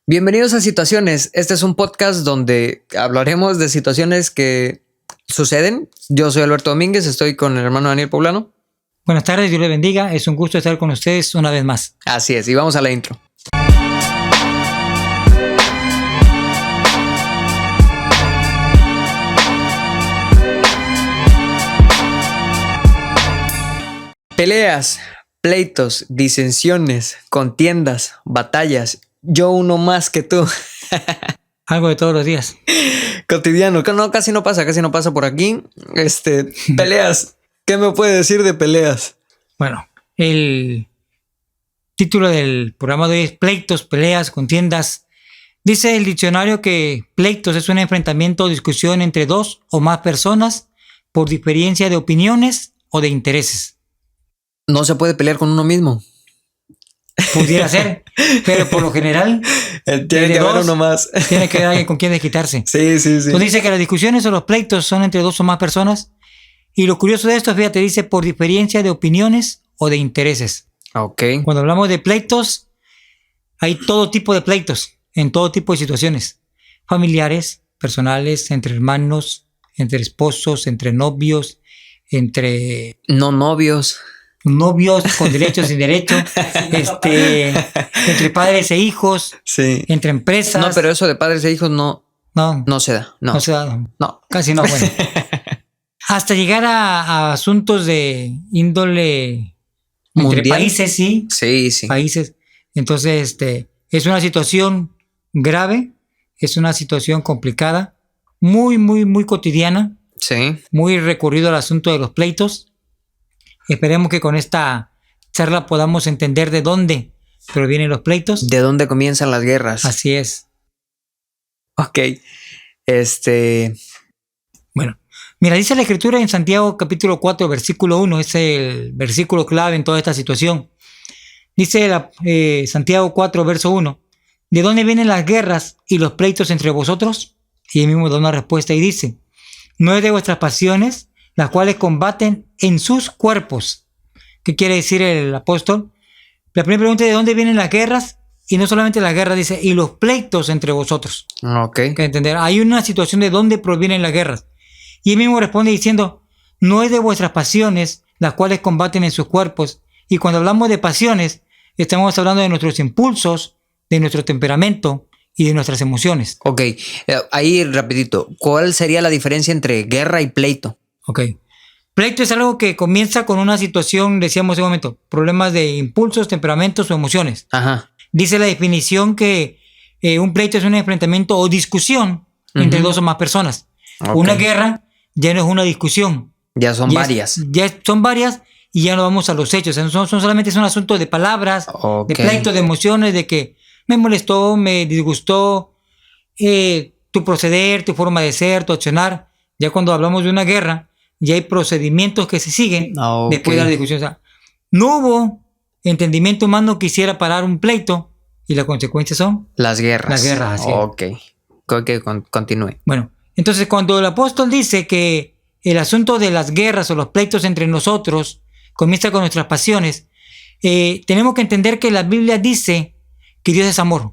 Bienvenidos a Situaciones. Este es un podcast donde hablaremos de situaciones que suceden. Yo soy Alberto Domínguez, estoy con el hermano Daniel Poblano. Buenas tardes, Dios les bendiga. Es un gusto estar con ustedes una vez más. Así es, y vamos a la intro. Peleas, pleitos, disensiones, contiendas, batallas. Yo uno más que tú. Algo de todos los días. Cotidiano. No, casi no pasa por aquí. Peleas. ¿Qué me puede decir de peleas? Bueno, el título del programa de hoy es Pleitos, peleas, contiendas. Dice el diccionario que pleitos es un enfrentamiento o discusión entre dos o más personas por diferencia de opiniones o de intereses. No se puede pelear con uno mismo. Pudiera ser, pero por lo general tiene que haber uno más. Tiene que haber alguien con quien desquitarse. Sí. Entonces dice que las discusiones o los pleitos son entre dos o más personas. Y lo curioso de esto, fíjate, dice por diferencia de opiniones o de intereses. Ok. Cuando hablamos de pleitos, hay todo tipo de pleitos, en todo tipo de situaciones. Familiares, personales, entre hermanos, entre esposos, entre novios, entre... No novios con derechos sin derecho, entre padres e hijos, sí. Entre empresas. No, pero eso de padres e hijos no se da. No se da. No. Casi no, bueno. Hasta llegar a asuntos de índole mundial. Entre países, sí. Sí. Países. Entonces, es una situación grave, es una situación complicada, muy cotidiana. Sí. Muy recurrido al asunto de los pleitos. Esperemos que con esta charla podamos entender de dónde provienen los pleitos. De dónde comienzan las guerras. Así es. Ok. Bueno, mira, dice la Escritura en Santiago capítulo 4, versículo 1, es el versículo clave en toda esta situación. Dice Santiago 4, verso 1, ¿de dónde vienen las guerras y los pleitos entre vosotros? Y él mismo da una respuesta y dice, no es de vuestras pasiones, las cuales combaten en sus cuerpos. ¿Qué quiere decir el apóstol? La primera pregunta es ¿de dónde vienen las guerras? Y no solamente las guerras, dice, y los pleitos entre vosotros. Ok. Hay que entender, hay una situación de dónde provienen las guerras. Y él mismo responde diciendo, no es de vuestras pasiones, las cuales combaten en sus cuerpos. Y cuando hablamos de pasiones, estamos hablando de nuestros impulsos, de nuestro temperamento y de nuestras emociones. Ok, ahí rapidito, ¿cuál sería la diferencia entre guerra y pleito? Ok. Pleito es algo que comienza con una situación, decíamos en un momento, problemas de impulsos, temperamentos o emociones. Ajá. Dice la definición que un pleito es un enfrentamiento o discusión entre dos o más personas. Okay. Una guerra ya no es una discusión. Ya son varias. Son varias y ya no vamos a los hechos. Son solamente es un asunto de palabras, okay. De pleito, de emociones, de que me molestó, me disgustó tu proceder, tu forma de ser, tu accionar. Ya cuando hablamos de una guerra, ya hay procedimientos que se siguen después de la discusión. O sea, no hubo entendimiento humano que quisiera parar un pleito y las consecuencias son las guerras. Las guerras, así. Ok. Que continúe. Bueno, entonces cuando el apóstol dice que el asunto de las guerras o los pleitos entre nosotros comienza con nuestras pasiones, tenemos que entender que la Biblia dice que Dios es amor.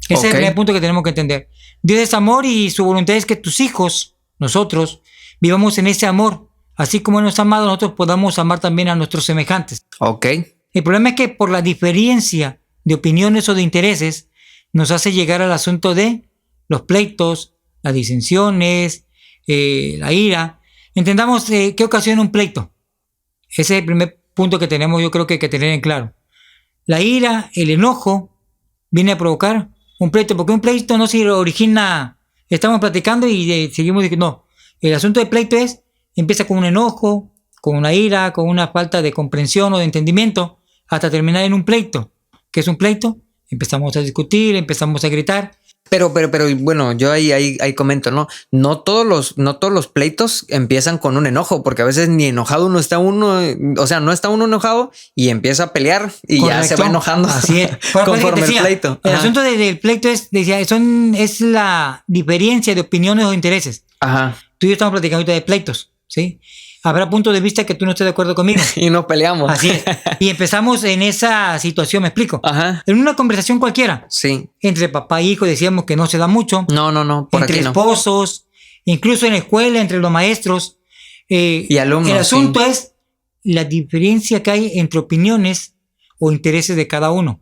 Ese es el primer punto que tenemos que entender. Dios es amor y su voluntad es que tus hijos, nosotros, vivamos en ese amor. Así como Él nos ha amado, nosotros podamos amar también a nuestros semejantes. Ok. El problema es que por la diferencia de opiniones o de intereses, nos hace llegar al asunto de los pleitos, las disensiones, la ira. Entendamos qué ocasiona un pleito. Ese es el primer punto que tenemos, yo creo que hay que tener en claro. La ira, el enojo, viene a provocar un pleito, porque un pleito no se origina, estamos platicando y seguimos diciendo, no. El asunto del pleito empieza con un enojo, con una ira, con una falta de comprensión o de entendimiento, hasta terminar en un pleito. ¿Qué es un pleito? Empezamos a discutir, empezamos a gritar. Pero bueno, yo ahí comento, ¿no? No todos los pleitos empiezan con un enojo, porque a veces ni enojado no está uno, o sea, no está uno enojado y empieza a pelear y correcto, ya se va enojando. Así es. Conforme el pleito. El asunto del pleito es la diferencia de opiniones o intereses. Ajá. Tú y yo estamos platicando ahorita de pleitos, ¿sí? habrá puntos de vista que tú no estés de acuerdo conmigo. Y nos peleamos. Así es. Y empezamos en esa situación, ¿me explico? Ajá. En una conversación cualquiera. Sí. Entre papá e hijo decíamos que no se da mucho. No, por entre aquí no. esposos, incluso en la escuela, entre los maestros. Y alumnos. El asunto es la diferencia que hay entre opiniones o intereses de cada uno.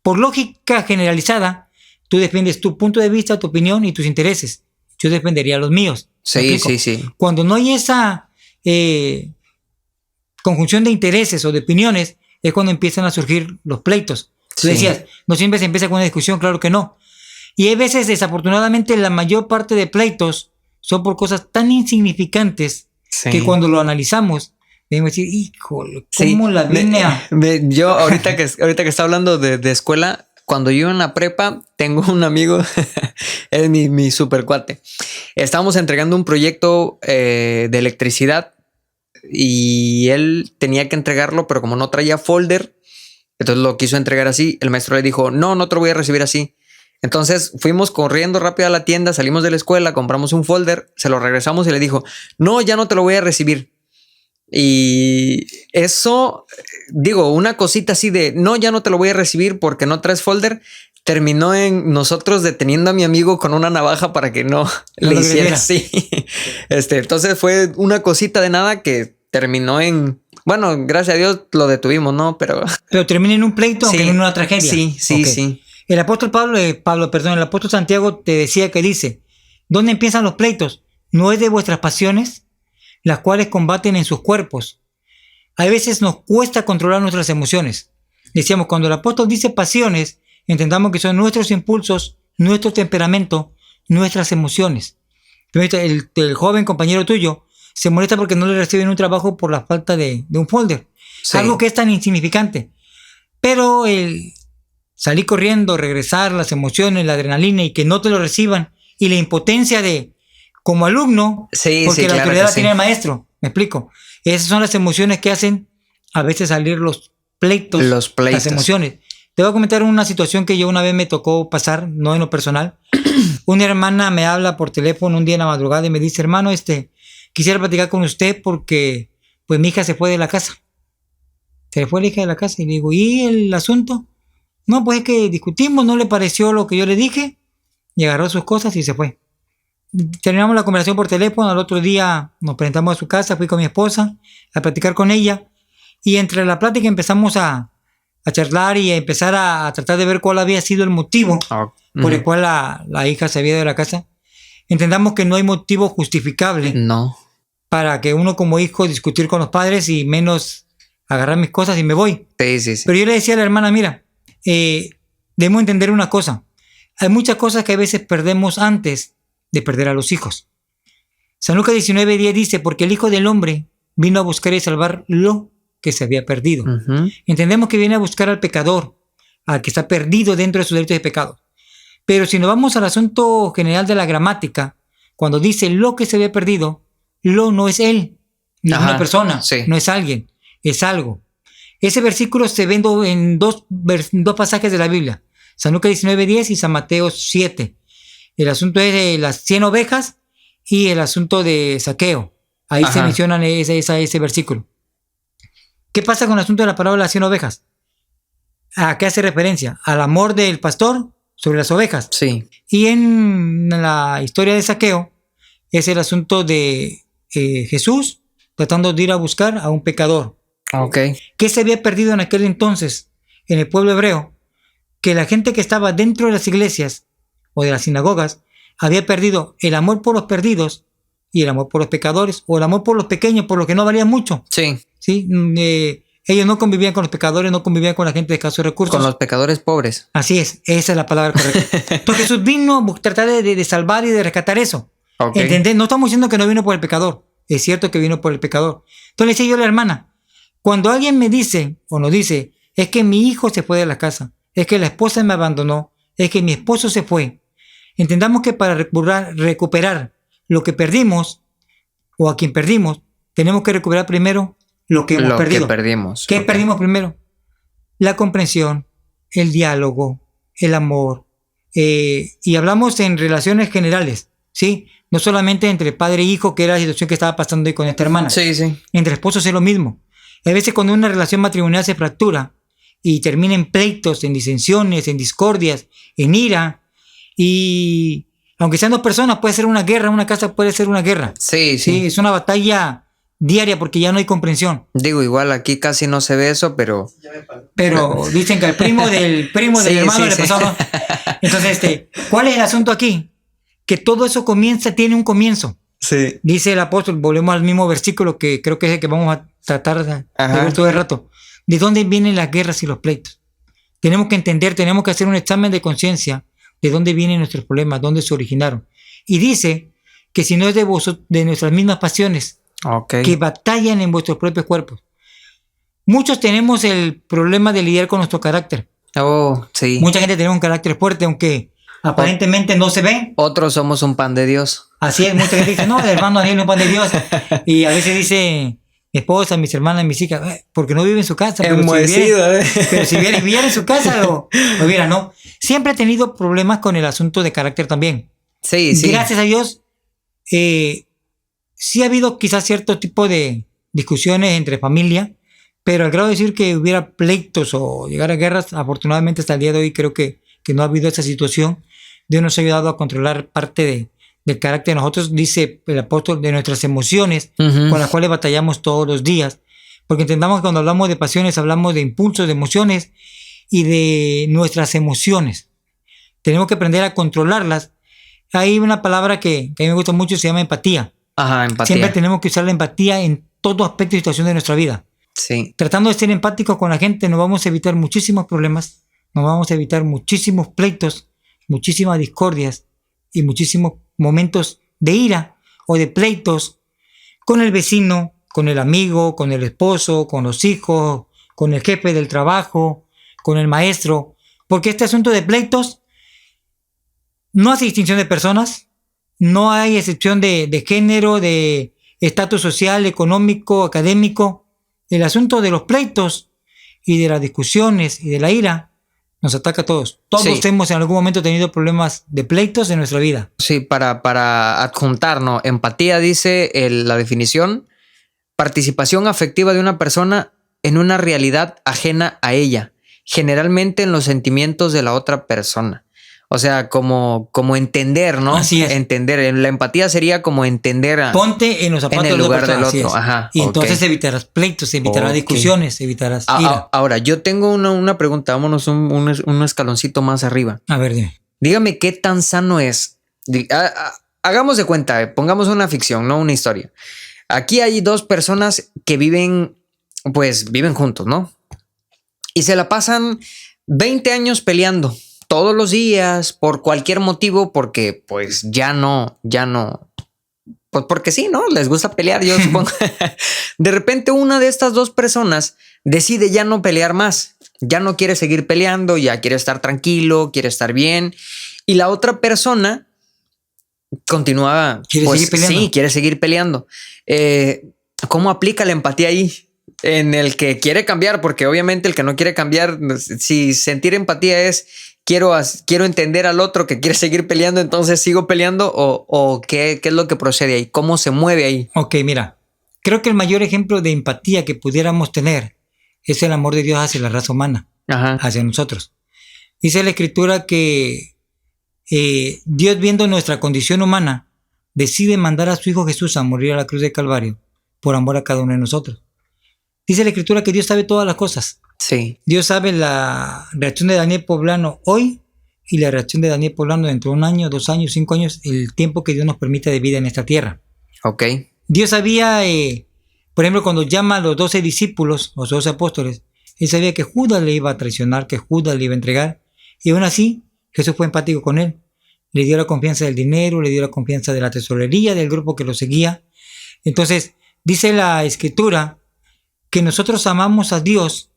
Por lógica generalizada, tú defiendes tu punto de vista, tu opinión y tus intereses. Yo defendería los míos. Sí. Cuando no hay esa conjunción de intereses o de opiniones, es cuando empiezan a surgir los pleitos. Tú decías, no siempre se empieza con una discusión, claro que no. Y hay veces, desafortunadamente, la mayor parte de pleitos son por cosas tan insignificantes que cuando lo analizamos, debemos decir, híjole, ¿cómo la vine a...? Yo, ahorita que está hablando de escuela, cuando yo en la prepa, tengo un amigo, es mi super cuate. Estábamos entregando un proyecto de electricidad y él tenía que entregarlo, pero como no traía folder, entonces lo quiso entregar así. El maestro le dijo, no te lo voy a recibir así. Entonces fuimos corriendo rápido a la tienda, salimos de la escuela, compramos un folder, se lo regresamos y le dijo, no, ya no te lo voy a recibir. Y eso, digo, una cosita así de, no, ya no te lo voy a recibir porque no traes folder, terminó en nosotros deteniendo a mi amigo con una navaja para que no le hiciera así. Entonces fue una cosita de nada que terminó en... Bueno, gracias a Dios lo detuvimos, ¿no? Pero termina en un pleito, aunque en una tragedia. Sí. El apóstol el apóstol Santiago te decía que dice, ¿dónde empiezan los pleitos? ¿No es de vuestras pasiones, las cuales combaten en sus cuerpos? A veces nos cuesta controlar nuestras emociones. Decíamos, cuando el apóstol dice pasiones, entendamos que son nuestros impulsos, nuestro temperamento, nuestras emociones. El joven compañero tuyo se molesta porque no le reciben un trabajo por la falta de un folder. Sí. Algo que es tan insignificante. Pero el salir corriendo, regresar, las emociones, la adrenalina y que no te lo reciban y la impotencia de como alumno, porque la autoridad la tiene el maestro. ¿Me explico? Esas son las emociones que hacen a veces salir los pleitos. Las emociones. Te voy a comentar una situación que yo una vez me tocó pasar, no en lo personal. Una hermana me habla por teléfono un día en la madrugada y me dice, hermano, quisiera platicar con usted porque pues mi hija se fue de la casa. Se le fue la hija de la casa y le digo, ¿y el asunto? No, pues es que discutimos, no le pareció lo que yo le dije y agarró sus cosas y se fue. Terminamos la conversación por teléfono, al otro día nos presentamos a su casa, fui con mi esposa a platicar con ella y entre la plática empezamos a charlar y a empezar a tratar de ver cuál había sido el motivo por el cual la hija se había ido de la casa. Entendamos que no hay motivo justificable para que uno como hijo discutir con los padres y menos agarrar mis cosas y me voy. Sí. Pero yo le decía a la hermana, mira, debemos entender una cosa. Hay muchas cosas que a veces perdemos antes de perder a los hijos. San Lucas 19:10 dice, porque el Hijo del Hombre vino a buscar y salvar lo que se había perdido. Entendemos que viene a buscar al pecador, al que está perdido dentro de sus delitos de pecado. Pero si nos vamos al asunto general de la gramática, cuando dice lo que se había perdido, lo no es él, ni una persona, no es alguien, es algo. Ese versículo se ve en dos pasajes de la Biblia, San Lucas 19:10 y San Mateo 7. El asunto es de las 100 ovejas y el asunto de saqueo. Ahí se mencionan ese versículo. ¿Qué pasa con el asunto de la parábola de las 100 ovejas? ¿A qué hace referencia? Al amor del pastor sobre las ovejas. Sí. Y en la historia de saqueo es el asunto de Jesús tratando de ir a buscar a un pecador. ¿Qué se había perdido en aquel entonces en el pueblo hebreo? Que la gente que estaba dentro de las iglesias o de las sinagogas había perdido el amor por los perdidos y el amor por los pecadores, o el amor por los pequeños, por los que no valían mucho. Sí. Ellos no convivían con los pecadores, no convivían con la gente de escasos recursos. Con los pecadores pobres. Así es, esa es la palabra correcta. Entonces Jesús vino a tratar de salvar y de rescatar eso. ¿Entendés? No estamos diciendo que no vino por el pecador. Es cierto que vino por el pecador. Entonces le decía yo a la hermana, cuando alguien me dice o nos dice, es que mi hijo se fue de la casa, es que la esposa me abandonó, es que mi esposo se fue, entendamos que para recuperar lo que perdimos o a quien perdimos, tenemos que recuperar primero lo que hemos perdido. ¿Qué perdimos primero? La comprensión, el diálogo, el amor. Y hablamos en relaciones generales, ¿sí? No solamente entre padre e hijo, que era la situación que estaba pasando ahí con esta hermana. Sí, sí. Entre esposos es lo mismo. A veces cuando una relación matrimonial se fractura y termina en pleitos, en disensiones, en discordias, en ira, y aunque sean dos personas, puede ser una guerra, una casa puede ser una guerra. Sí, Sí, sí. es una batalla diaria porque ya no hay comprensión. Digo, igual aquí casi no se ve eso, pero Pero dicen que al primo del Sí, hermano sí, le sí. pasó, ¿no? Entonces, ¿cuál es el asunto aquí? Que todo eso tiene un comienzo. sí. Dice el apóstol, volvemos al mismo versículo que creo que es el que vamos a tratar de Ajá. ver todo el rato. ¿De dónde vienen las guerras y los pleitos? Tenemos que entender, tenemos que hacer un examen de conciencia de dónde vienen nuestros problemas, dónde se originaron. Y dice que si no es de nuestras mismas pasiones, Ok. que batallan en vuestros propios cuerpos. Muchos tenemos el problema de lidiar con nuestro carácter. Oh, sí. Mucha gente tiene un carácter fuerte, aunque aparentemente no se ve. Otros somos un pan de Dios. Así es, mucha gente dice, no, el hermano Daniel no es pan de Dios. Y a veces dice mi esposa, mis hermanas, mis hijas, porque no vive en su casa. Pero si viviera en su casa, lo viera, ¿no? Siempre he tenido problemas con el asunto de carácter también. Sí, sí. Gracias a Dios, sí ha habido quizás cierto tipo de discusiones entre familia, pero al grado de decir que hubiera pleitos o llegar a guerras, afortunadamente hasta el día de hoy creo que no ha habido esa situación. Dios nos ha ayudado a controlar parte del carácter de nosotros, dice el apóstol, de nuestras emociones, con las cuales batallamos todos los días. Porque entendamos que cuando hablamos de pasiones, hablamos de impulsos, de emociones y de nuestras emociones. Tenemos que aprender a controlarlas. Hay una palabra que a mí me gusta mucho, se llama empatía. Ajá, empatía. Siempre tenemos que usar la empatía en todo aspecto y situación de nuestra vida. Sí. Tratando de ser empáticos con la gente, nos vamos a evitar muchísimos problemas, nos vamos a evitar muchísimos pleitos, muchísimas discordias y muchísimos momentos de ira o de pleitos con el vecino, con el amigo, con el esposo, con los hijos, con el jefe del trabajo, con el maestro. Porque este asunto de pleitos no hace distinción de personas, no hay excepción de género, de estatus social, económico, académico. El asunto de los pleitos y de las discusiones y de la ira nos ataca a todos. Todos Sí. hemos en algún momento tenido problemas de pleitos en nuestra vida. Sí, para adjuntar, ¿no? Empatía dice la definición, participación afectiva de una persona en una realidad ajena a ella, generalmente en los sentimientos de la otra persona. O sea, como entender, ¿no? Así es. Entender. La empatía sería como entender Ponte en los zapatos en el de la lugar persona, del así otro. es. Ajá. Y entonces ok. evitarás pleitos, evitarás Ok. discusiones, evitarás ira. Ahora, yo tengo una pregunta. Vámonos un escaloncito más arriba. A ver, dime. Dígame qué tan sano es. Hagamos de cuenta, pongamos una ficción, no una historia. Aquí hay dos personas que viven juntos, ¿no? Y se la pasan 20 años peleando todos los días por cualquier motivo, porque pues ya no, pues porque sí, ¿no? Les gusta pelear, yo supongo. De repente una de estas dos personas decide ya no pelear más, ya no quiere seguir peleando, ya quiere estar tranquilo, quiere estar bien. Y la otra persona continúa, ¿Quiere seguir peleando? Sí, quiere seguir peleando. ¿Cómo aplica la empatía ahí? En el que quiere cambiar, porque obviamente el que no quiere cambiar, si sentir empatía es quiero entender al otro que quiere seguir peleando, entonces sigo peleando, o qué es lo que procede ahí, cómo se mueve ahí. Ok, mira. Creo que el mayor ejemplo de empatía que pudiéramos tener es el amor de Dios hacia la raza humana, Ajá. hacia nosotros. Dice la Escritura que Dios, viendo nuestra condición humana, decide mandar a su Hijo Jesús a morir a la cruz de Calvario por amor a cada uno de nosotros. Dice la Escritura que Dios sabe todas las cosas. Sí. Dios sabe la reacción de Daniel Poblano hoy y la reacción de Daniel Poblano dentro de 1 año, 2 años, 5 años, el tiempo que Dios nos permite de vida en esta tierra. Ok. Dios sabía, por ejemplo, cuando llama a los 12 discípulos, los 12 apóstoles, Él sabía que Judas le iba a traicionar, que Judas le iba a entregar, y aún así Jesús fue empático con él. Le dio la confianza del dinero, le dio la confianza de la tesorería, del grupo que lo seguía. Entonces, dice la Escritura que nosotros amamos a Dios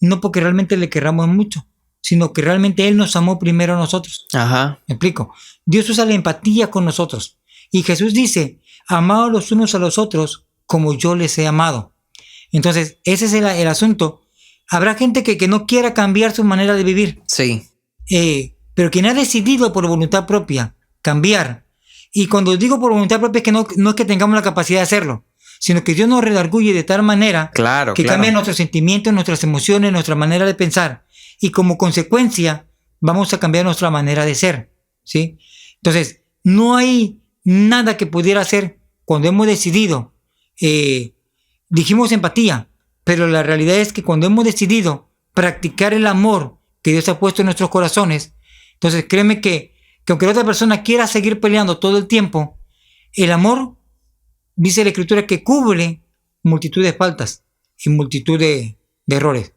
no porque realmente le querramos mucho, sino que realmente Él nos amó primero a nosotros. Ajá. ¿Me explico? Dios usa la empatía con nosotros. Y Jesús dice, amaos los unos a los otros como yo les he amado. Entonces, ese es el asunto. Habrá gente que no quiera cambiar su manera de vivir. Sí. Pero quien ha decidido por voluntad propia cambiar Y cuando digo por voluntad propia es que no es que tengamos la capacidad de hacerlo, sino que Dios nos redarguye de tal manera que cambia nuestros sentimientos, nuestras emociones, nuestra manera de pensar. Y como consecuencia vamos a cambiar nuestra manera de ser, ¿sí? Entonces, no hay nada que pudiera hacer cuando hemos decidido, dijimos empatía, pero la realidad es que cuando hemos decidido practicar el amor que Dios ha puesto en nuestros corazones, entonces créeme que aunque la otra persona quiera seguir peleando todo el tiempo, el amor, dice la Escritura, que cubre multitud de faltas y multitud de errores.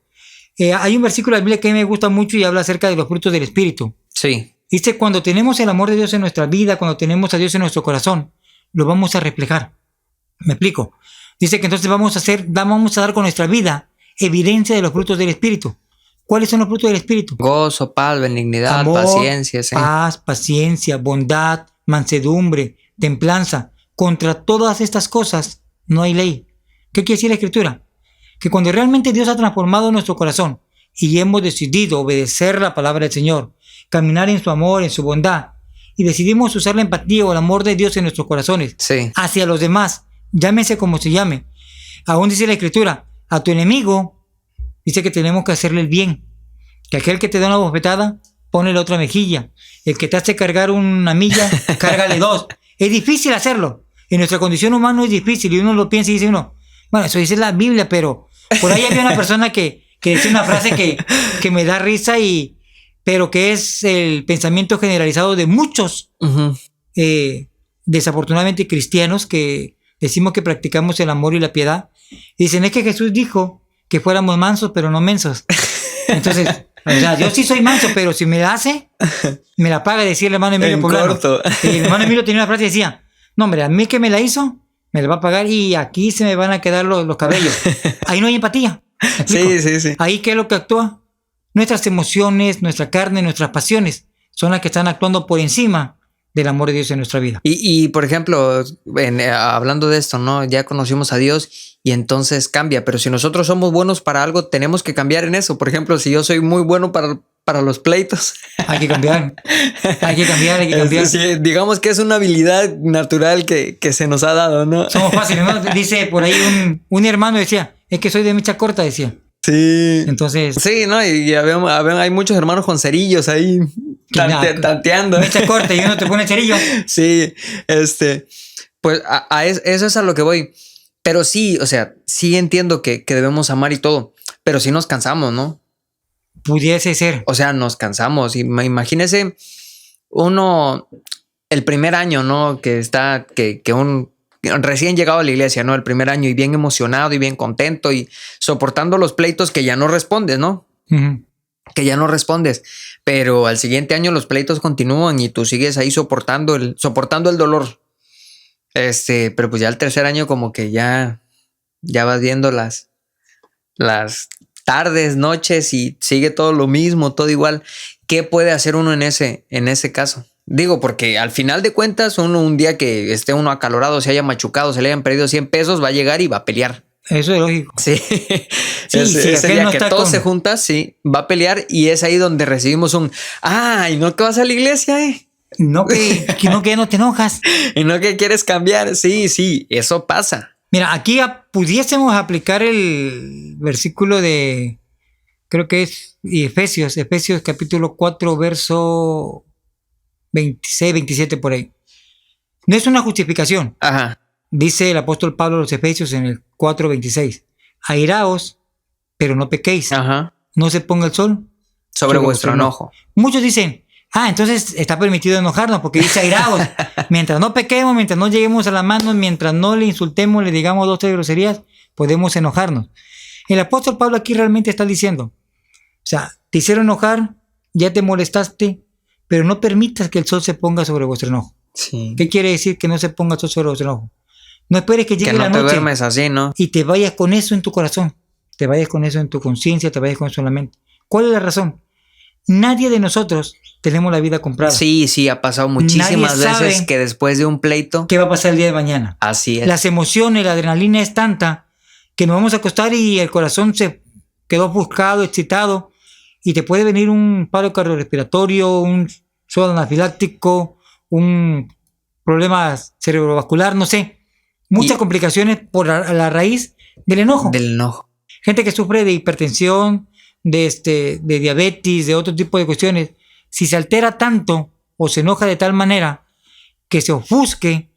Hay un versículo de la Biblia que a mí me gusta mucho y habla acerca de los frutos del Espíritu. Sí. Dice, cuando tenemos el amor de Dios en nuestra vida, cuando tenemos a Dios en nuestro corazón, lo vamos a reflejar. ¿Me explico? Dice que entonces vamos a dar con nuestra vida evidencia de los frutos del Espíritu. ¿Cuáles son los frutos del Espíritu? Gozo, paz, benignidad, amor, paciencia. Sí. Paz, paciencia, bondad, mansedumbre, templanza. Contra todas estas cosas no hay ley. ¿Qué quiere decir la Escritura? Que cuando realmente Dios ha transformado nuestro corazón y hemos decidido obedecer la palabra del Señor, caminar en su amor, en su bondad, y decidimos usar la empatía o el amor de Dios en nuestros corazones hacia los demás, llámese como se llame. Aún dice la Escritura, a tu enemigo dice que tenemos que hacerle el bien, que aquel que te da una bofetada, ponle la otra mejilla, el que te hace cargar una milla, cárgale 2. Es difícil hacerlo, en nuestra condición humana es difícil, y uno lo piensa y dice uno, bueno, eso dice la Biblia, pero por ahí había una persona que decía una frase que me da risa, pero que es el pensamiento generalizado de muchos, desafortunadamente cristianos, que decimos que practicamos el amor y la piedad. Y dicen, es que Jesús dijo que fuéramos mansos, pero no mensos. Entonces, o sea, yo sí soy manso, pero si me la hace, me la paga, decía el hermano Emilio Poblano. El hermano Emilio tenía una frase y decía, no, hombre, a mí que me la hizo, me la va a pagar y aquí se me van a quedar los cabellos. Ahí no hay empatía. Sí. Ahí, ¿qué es lo que actúa? Nuestras emociones, nuestra carne, nuestras pasiones son las que están actuando por encima del amor de Dios en nuestra vida. Y por ejemplo, hablando de esto, ¿no? Ya conocimos a Dios y entonces cambia, pero si nosotros somos buenos para algo, tenemos que cambiar en eso. Por ejemplo, si yo soy muy bueno para los pleitos. Hay que cambiar. Hay que cambiar. Sí, digamos que es una habilidad natural que se nos ha dado, ¿no? Somos fáciles, ¿no? Dice por ahí un hermano, decía, es que soy de mecha corta, decía. Sí. Entonces. Sí, ¿no? Y hay muchos hermanos con cerillos ahí tanteando. Mecha corta y uno te pone cerillo. Sí, pues eso es a lo que voy. Pero sí, o sea, sí entiendo que debemos amar y todo, pero sí nos cansamos, ¿no? Pudiese ser. O sea, nos cansamos. Imagínese uno el primer año, ¿no? Que un recién llegado a la iglesia, ¿no? El primer año y bien emocionado y bien contento y soportando los pleitos que ya no respondes, ¿no? Que ya no respondes. Pero al siguiente año los pleitos continúan y tú sigues ahí soportando el dolor. Pero pues ya el tercer año como que ya vas viendo las tardes, noches y sigue todo lo mismo, todo igual. ¿Qué puede hacer uno en ese caso? Digo, porque al final de cuentas, un día que esté uno acalorado, se haya machucado, se le hayan perdido 100 pesos, va a llegar y va a pelear. Eso es lógico. Sí. Ese día que todos se juntan, sí, va a pelear y es ahí donde recibimos y no que vas a la iglesia, No que no te enojas. Y no que quieres cambiar. Sí, eso pasa. Mira, aquí pudiésemos aplicar el versículo de, creo que es Efesios capítulo 4, verso 26, 27 por ahí. No es una justificación. Ajá. Dice el apóstol Pablo a los Efesios en el 4, 26. Airaos, pero no pequéis. Ajá. No se ponga el sol sobre vuestro enojo. Muchos dicen, entonces está permitido enojarnos porque dice airaos. Mientras no pequemos, mientras no lleguemos a la mano, mientras no le insultemos, le digamos 2 o 3 groserías, podemos enojarnos. El apóstol Pablo aquí realmente está diciendo, o sea, te hicieron enojar, ya te molestaste, pero no permitas que el sol se ponga sobre vuestro enojo. Sí. ¿Qué quiere decir que no se ponga el sol sobre vuestro enojo? No esperes que llegue la noche. Que no te duermes así, ¿no? Y te vayas con eso en tu corazón, te vayas con eso en tu conciencia, te vayas con eso en la mente. ¿Cuál es la razón? Nadie de nosotros tenemos la vida comprada. Sí, ha pasado muchísimas veces que después de un pleito... ¿Qué va a pasar el día de mañana? Así es. Las emociones, la adrenalina es tanta que nos vamos a acostar y el corazón se quedó ofuscado, excitado, y te puede venir un paro cardiorrespiratorio, un shock anafiláctico, un problemas cerebrovascular, no sé. Muchas complicaciones por la raíz del enojo. Del enojo. Gente que sufre de hipertensión, de diabetes, de otro tipo de cuestiones. Si se altera tanto o se enoja de tal manera que se ofusque,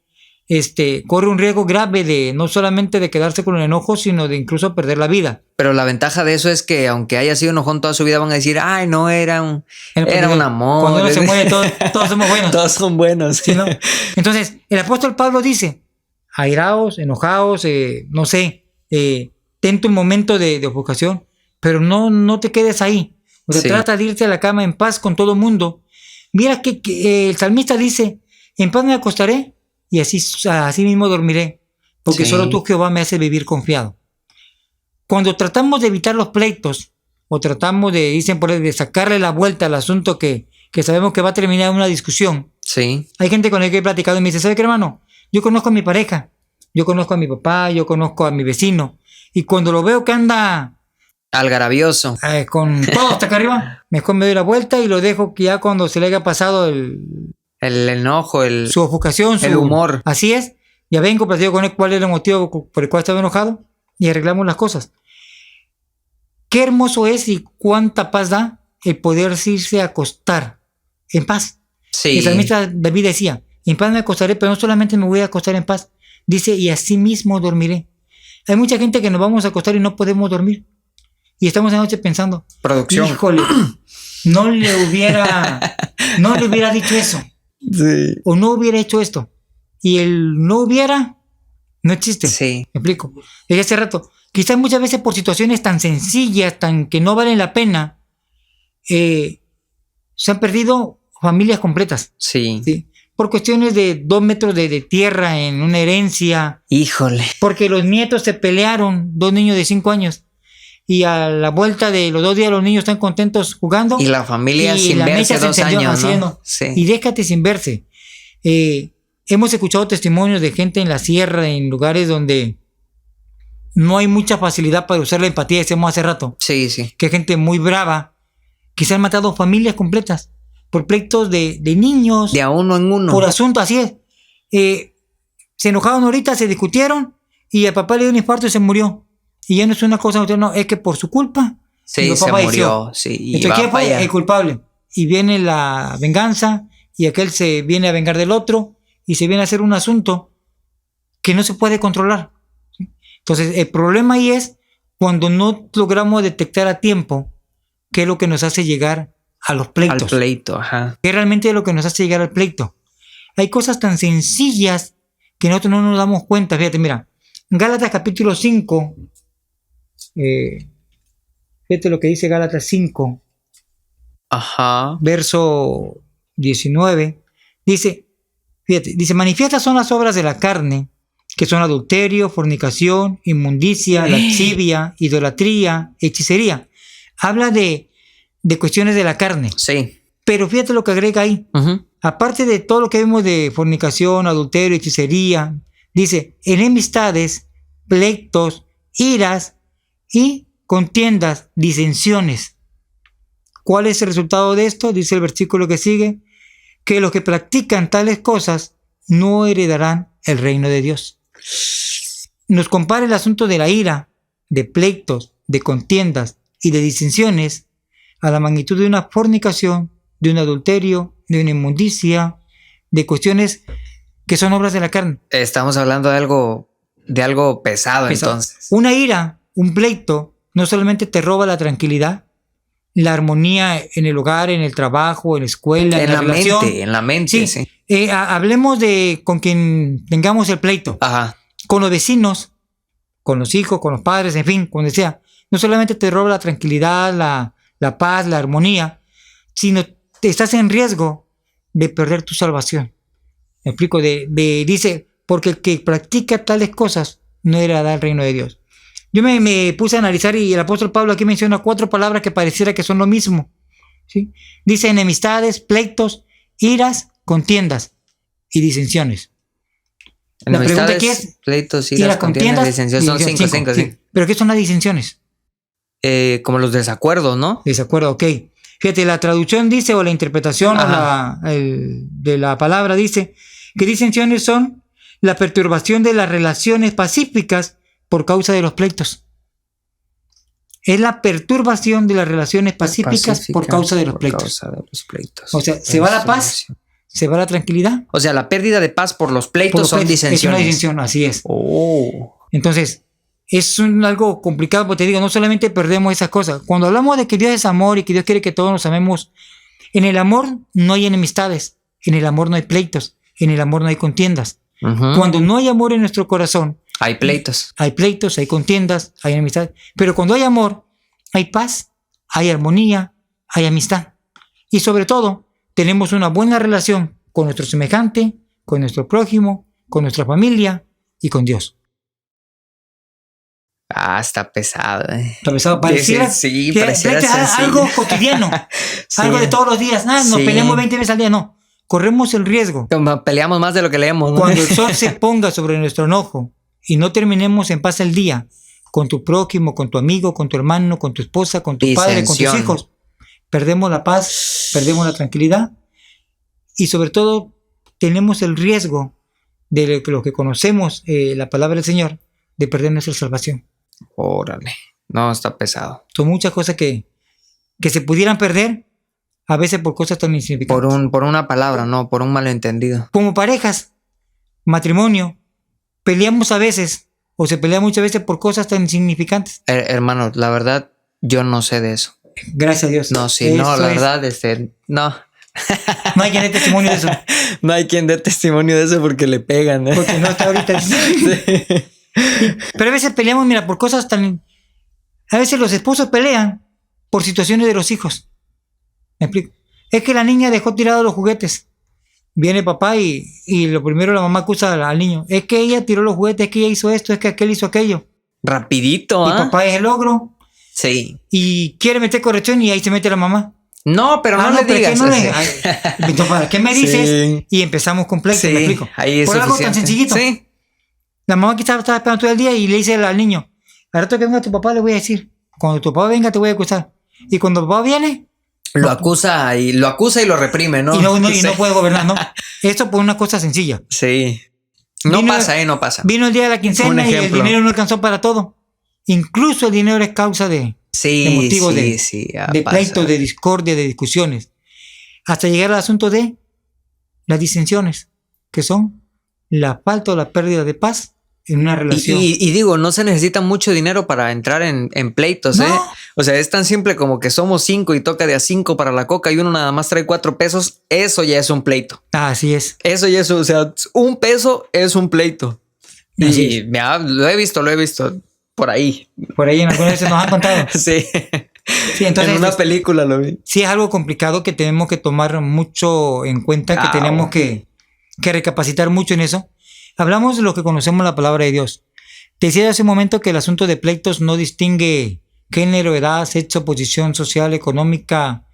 corre un riesgo grave de no solamente de quedarse con el enojo, sino de incluso perder la vida. Pero la ventaja de eso es que aunque haya sido enojón toda su vida, van a decir, ay, no, era un amor. Cuando uno se muere, todos somos buenos. Todos son buenos. ¿Sí, no? Entonces, el apóstol Pablo dice, airaos, enojaos, no sé, ten tu momento de ofuscación, pero no te quedes ahí. O sea, trata de irte a la cama en paz con todo el mundo. Mira que el salmista dice, en paz me acostaré y así mismo dormiré, porque solo tú, Jehová, me haces vivir confiado. Cuando tratamos de evitar los pleitos, o tratamos de sacarle la vuelta al asunto que sabemos que va a terminar en una discusión, hay gente con la que he platicado y me dice, ¿sabe qué, hermano? Yo conozco a mi pareja, yo conozco a mi papá, yo conozco a mi vecino, y cuando lo veo que anda algarabioso, con todo hasta acá arriba, mejor me doy la vuelta y lo dejo que ya cuando se le haya pasado el enojo, su ofuscación, el humor. Así es. Ya vengo, platico con él cuál era el motivo por el cual estaba enojado y arreglamos las cosas. Qué hermoso es y cuánta paz da el poder irse a acostar en paz. El salmista David decía, en paz me acostaré, pero no solamente me voy a acostar en paz. Dice, y así mismo dormiré. Hay mucha gente que nos vamos a acostar y no podemos dormir. Y estamos anoche pensando, producción. Híjole, no le hubiera dicho eso. O no hubiera hecho esto. Y el no hubiera no existe. ¿Me explico? Desde hace rato. Quizás muchas veces por situaciones tan sencillas, tan que no valen la pena, se han perdido familias completas. ¿Sí? Por cuestiones de 2 metros de tierra en una herencia. Híjole. Porque los nietos se pelearon, 2 niños de 5 años. Y a la vuelta de los 2 días los niños están contentos jugando. Y la familia sin verse 2 años, ¿no? Y déjate sin verse. Hemos escuchado testimonios de gente en la sierra, en lugares donde no hay mucha facilidad para usar la empatía, decíamos hace rato. Que hay gente muy brava, que se han matado familias completas por pleitos de niños. De a uno en uno. Por asunto, así es. Se enojaron ahorita, se discutieron y el papá le dio un infarto y se murió. Y ya no es una cosa, no, es que por su culpa se murió. Entonces, ¿quién fue el culpable? Y viene la venganza y aquel se viene a vengar del otro y se viene a hacer un asunto que no se puede controlar. Entonces, el problema ahí es cuando no logramos detectar a tiempo qué es lo que nos hace llegar a los pleitos. Al pleito, ajá. ¿Qué realmente es lo que nos hace llegar al pleito? Hay cosas tan sencillas que nosotros no nos damos cuenta. Fíjate, mira, Gálatas capítulo 5... fíjate lo que dice Gálatas 5, verso 19. Dice, manifiestas son las obras de la carne, que son adulterio, fornicación, inmundicia, lascivia, idolatría, hechicería. Habla de cuestiones de la carne. Pero fíjate lo que agrega ahí. Aparte de todo lo que vemos de fornicación, adulterio, hechicería, dice, enemistades, pleitos, iras, y contiendas, disensiones. ¿Cuál es el resultado de esto? Dice el versículo que sigue, que los que practican tales cosas no heredarán el reino de Dios. Nos compara el asunto de la ira, de pleitos, de contiendas y de disensiones a la magnitud de una fornicación, de un adulterio, de una inmundicia, de cuestiones que son obras de la carne. Estamos hablando de algo pesado. Entonces. Una ira, un pleito, no solamente te roba la tranquilidad, la armonía en el hogar, en el trabajo, en la escuela, en la relación. En la mente, sí. Hablemos de con quien tengamos el pleito. Con los vecinos, con los hijos, con los padres, en fin, cuando sea. No solamente te roba la tranquilidad, la paz, la armonía, sino te estás en riesgo de perder tu salvación. Me explico, dice, porque el que practica tales cosas no heredará el reino de Dios. Yo me puse a analizar y el apóstol Pablo aquí menciona 4 palabras que pareciera que son lo mismo. ¿Sí? Dice enemistades, pleitos, iras, contiendas y disensiones. La pregunta aquí es, pleitos, iras, contiendas, disensiones. Son 5. ¿Pero qué son las disensiones? Como los desacuerdos, ¿no? Desacuerdo, ok. Fíjate, la traducción dice, o la interpretación de la palabra dice ¿Qué disensiones son? La perturbación de las relaciones pacíficas por causa de los pleitos. Es la perturbación de las relaciones pacíficas por causa de los pleitos. O sea, se va la paz, se va la tranquilidad. O sea, la pérdida de paz por los pleitos son disensiones. Es una disensión, así es. Entonces, es algo complicado, porque te digo, no solamente perdemos esas cosas. Cuando hablamos de que Dios es amor y que Dios quiere que todos nos amemos, en el amor no hay enemistades, en el amor no hay pleitos, en el amor no hay contiendas. Cuando no hay amor en nuestro corazón, hay pleitos. Hay pleitos, hay contiendas, hay enemistades. Pero cuando hay amor, hay paz, hay armonía, hay amistad. Y sobre todo, tenemos una buena relación con nuestro semejante, con nuestro prójimo, con nuestra familia y con Dios. Está pesado. Está pesado. Pareciera, sí, que pareciera algo cotidiano, sí. Algo de todos los días. Nos peleamos 20 veces al día. No, corremos el riesgo. Como peleamos más de lo que leemos, ¿no? Cuando el sol se ponga sobre nuestro enojo y no terminemos en paz el día con tu prójimo, con tu amigo, con tu hermano, con tu esposa, con tu padre, con tus hijos, perdemos la paz, perdemos la tranquilidad y sobre todo tenemos el riesgo de los que conocemos la palabra del Señor de perder nuestra salvación. Órale, no, está pesado. Son muchas cosas que se pudieran perder a veces por cosas tan insignificantes. Por una palabra, no, por un malentendido. Como parejas, matrimonio, peleamos a veces o se pelea muchas veces por cosas tan insignificantes. Hermano, la verdad, yo no sé de eso. Gracias a Dios. No, sí, no, la verdad, no. No hay quien dé testimonio de eso. No hay quien dé testimonio de eso porque le pegan. Porque no está ahorita. Sí. Pero a veces peleamos, mira, por cosas tan... A veces los esposos pelean por situaciones de los hijos. ¿Me explico? Es que la niña dejó tirados los juguetes. Viene papá y lo primero la mamá acusa al niño. Es que ella tiró los juguetes, es que ella hizo esto, es que aquel hizo aquello. Rapidito, Y papá es el ogro. Sí. Y quiere meter corrección y ahí se mete la mamá. No, pero no le digas. ¿Para qué me dices? Sí. Y empezamos con pleitos, ¿me explico? Ahí es por algo tan sencillito. Sí. La mamá que estaba esperando todo el día y le dice al niño, al rato que venga tu papá le voy a decir, cuando tu papá venga te voy a acusar. Y cuando papá viene... Lo acusa y lo reprime, ¿no? Y no puede gobernar, ¿no? Esto por una cosa sencilla. Sí. No pasa. Vino el día de la quincena y el dinero no alcanzó para todo. Incluso el dinero es causa de motivos de pleito, de discordia, de discusiones. Hasta llegar al asunto de las disensiones, que son la falta o la pérdida de paz en una relación. Y digo, no se necesita mucho dinero para entrar en pleitos, no. O sea, es tan simple como que somos 5 y toca de a 5 para la coca y uno nada más trae 4 pesos. Eso ya es un pleito. Así es. Eso ya es, o sea, un peso es un pleito. Y lo he visto por ahí. Por ahí en algunas veces nos han contado. Sí. Sí, entonces, en una película lo vi. Sí, es algo complicado que tenemos que tomar mucho en cuenta, que tenemos que recapacitar mucho en eso. Hablamos de lo que conocemos la palabra de Dios. Te decía hace un momento que el asunto de pleitos no distingue género, edad, sexo, posición social, económica,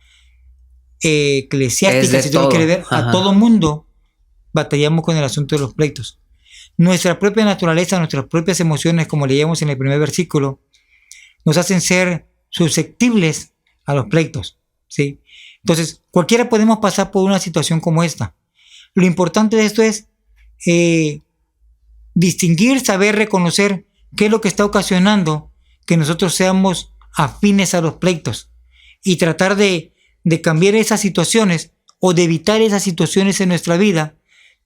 eclesiástica, si tú quieres ver. A todo mundo batallamos con el asunto de los pleitos. Nuestra propia naturaleza, nuestras propias emociones, como leíamos en el primer versículo, nos hacen ser susceptibles a los pleitos, ¿sí? Entonces, cualquiera podemos pasar por una situación como esta. Lo importante de esto es distinguir, saber reconocer qué es lo que está ocasionando que nosotros seamos afines a los pleitos y tratar de cambiar esas situaciones o de evitar esas situaciones en nuestra vida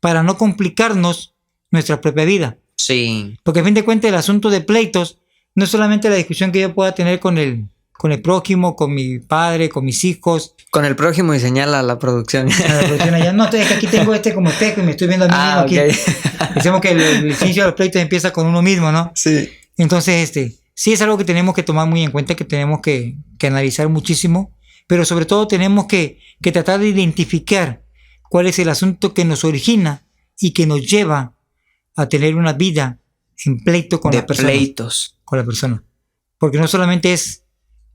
para no complicarnos nuestra propia vida. Sí. Porque a fin de cuentas el asunto de pleitos no es solamente la discusión que yo pueda tener con el prójimo, con mi padre, con mis hijos. Con el prójimo y señala la producción. La producción allá. No, es que aquí tengo como espejo y me estoy viendo a mí mismo aquí. Okay. Decimos que el inicio de los pleitos empieza con uno mismo, ¿no? Sí. Entonces, sí es algo que tenemos que tomar muy en cuenta, que tenemos que analizar muchísimo, pero sobre todo tenemos que tratar de identificar cuál es el asunto que nos origina y que nos lleva a tener una vida en pleito con la persona. Pleitos. Con la persona. Porque no solamente es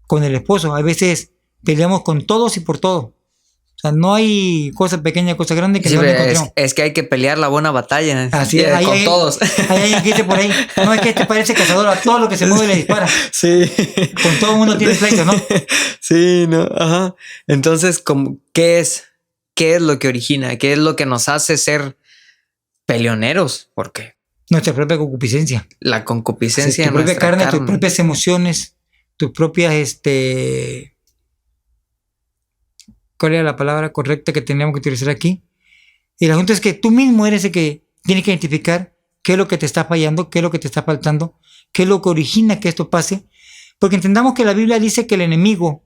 con el esposo, a veces peleamos con todos y por todo. O sea, no hay cosa pequeña, cosa grande que no encontremos. Es que hay que pelear la buena batalla. Así es, con todos. Hay alguien que dice por ahí, no, es que parece cazador, a todo lo que se mueve le dispara. Sí. Con todo el mundo tiene pleito, ¿no? Sí, no, ajá. Entonces, ¿qué es lo que origina? ¿Qué es lo que nos hace ser Peleoneros, ¿por qué? Nuestra propia concupiscencia. La concupiscencia Sí, tu de propia nuestra carne, carne. tus propias emociones, tus propias, ¿cuál era la palabra correcta que teníamos que utilizar aquí? Y el asunto es que tú mismo eres el que tienes que identificar qué es lo que te está fallando, qué es lo que te está faltando, qué es lo que origina que esto pase. Porque entendamos que la Biblia dice que el enemigo,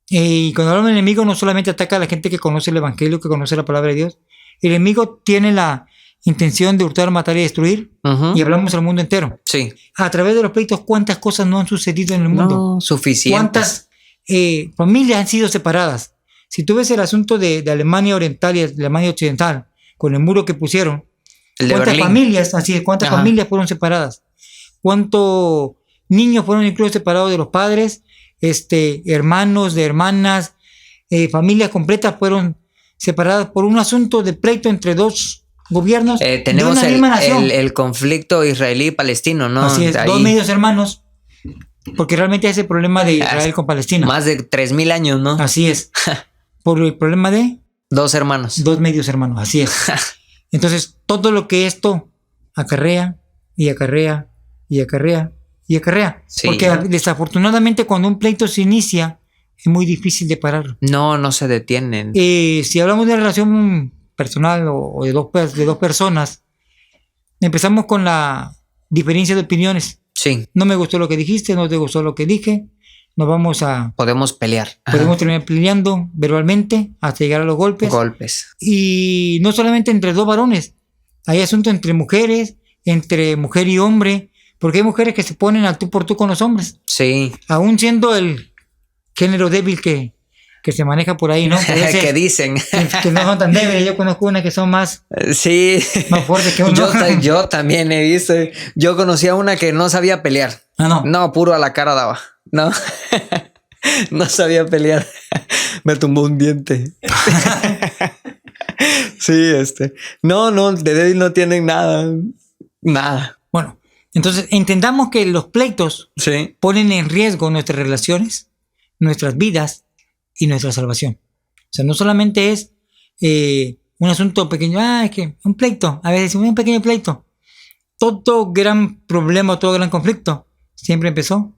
y cuando hablamos del enemigo no solamente ataca a la gente que conoce el Evangelio, que conoce la palabra de Dios, el enemigo tiene la intención de hurtar, matar y destruir, Ujú. y hablamos al mundo entero. Sí. A través de los pleitos, ¿cuántas cosas no han sucedido en el mundo? No, suficiente. ¿Cuántas familias han sido separadas? Si tú ves el asunto de Alemania Oriental y Alemania Occidental, con el muro que pusieron, El de ¿cuántas Berlín. familias, así es, cuántas Ajá. familias fueron separadas? ¿Cuántos niños fueron incluso separados de los padres? Hermanos, de hermanas, familias completas fueron separadas por un asunto de pleito entre dos gobiernos Tenemos de una misma nación. el conflicto israelí-palestino, ¿no? Así es, Ahí, dos medios hermanos, porque realmente es el problema de Israel con Palestina. más de 3,000 años, ¿no? Así es, por el problema de 2 hermanos. dos medios hermanos, así es. Entonces, todo lo que esto acarrea y acarrea y acarrea y acarrea. Sí. Porque desafortunadamente cuando un pleito se inicia, es muy difícil de pararlo. No se detienen. Si hablamos de relación personal o de dos personas, empezamos con la diferencia de opiniones. Sí, No me gustó lo que dijiste, no te gustó lo que dije. Nos vamos a... podemos pelear. Podemos terminar peleando verbalmente hasta llegar a los golpes. Golpes. Y no solamente entre dos varones. Hay asuntos entre mujeres, entre mujer y hombre. Porque hay mujeres que se ponen al tú por tú con los hombres. Sí. Aún siendo el género débil que se maneja por ahí, ¿no? ¿Qué dicen? Que no son tan débiles. Yo conozco unas que son más Sí. fuertes que uno. Yo también he visto. Yo conocí a una que no sabía pelear. Ah, no. No, puro a la cara daba. No. No sabía pelear. Me tumbó un diente. Sí, No, de débil no tienen nada. Nada. Bueno, entonces entendamos que los pleitos Sí. ponen en riesgo nuestras relaciones, nuestras vidas y nuestra salvación. O sea, no solamente es un asunto pequeño, es que un pleito, a veces un pequeño pleito. Todo gran problema, todo gran conflicto siempre empezó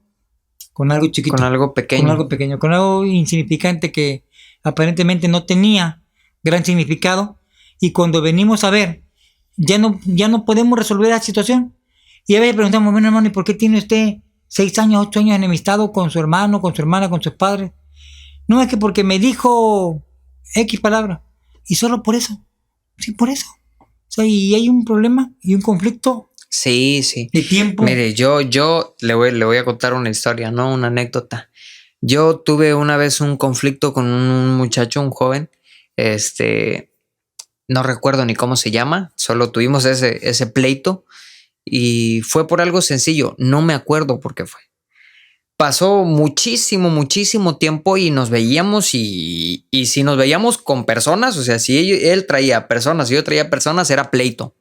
con algo chiquito. Con algo pequeño. Con algo pequeño, con algo insignificante que aparentemente no tenía gran significado. Y cuando venimos a ver, ya no podemos resolver la situación. Y a veces preguntamos, bueno, hermano, ¿y por qué tiene usted 6 años, 8 años enemistado con su hermano, con su hermana, con sus padres? No, es que porque me dijo X palabra. Y solo por eso. Sí, por eso. O sea, y hay un problema y un conflicto Sí, sí. de tiempo. Mire, yo le voy a contar una historia, ¿no? Una anécdota. Yo tuve una vez un conflicto con un muchacho, un joven. No recuerdo ni cómo se llama. Solo tuvimos ese pleito. Y fue por algo sencillo. No me acuerdo por qué fue. Pasó muchísimo tiempo y nos veíamos y si nos veíamos con personas, o sea, si él traía personas y yo traía personas, era pleito.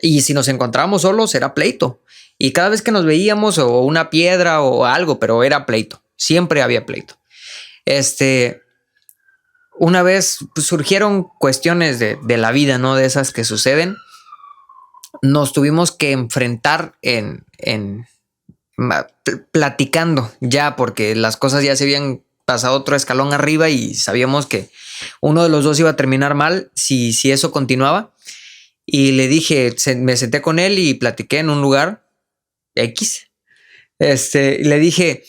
Y si nos encontrábamos solos, era pleito. Y cada vez que nos veíamos, o una piedra o algo, pero era pleito. Siempre había pleito. Una vez pues, surgieron cuestiones de la vida, ¿no? De esas que suceden. Nos tuvimos que enfrentar platicando ya, porque las cosas ya se habían pasado otro escalón arriba y sabíamos que uno de los dos iba a terminar mal si eso continuaba. Y le dije, me senté con él y platiqué en un lugar X. Y le dije,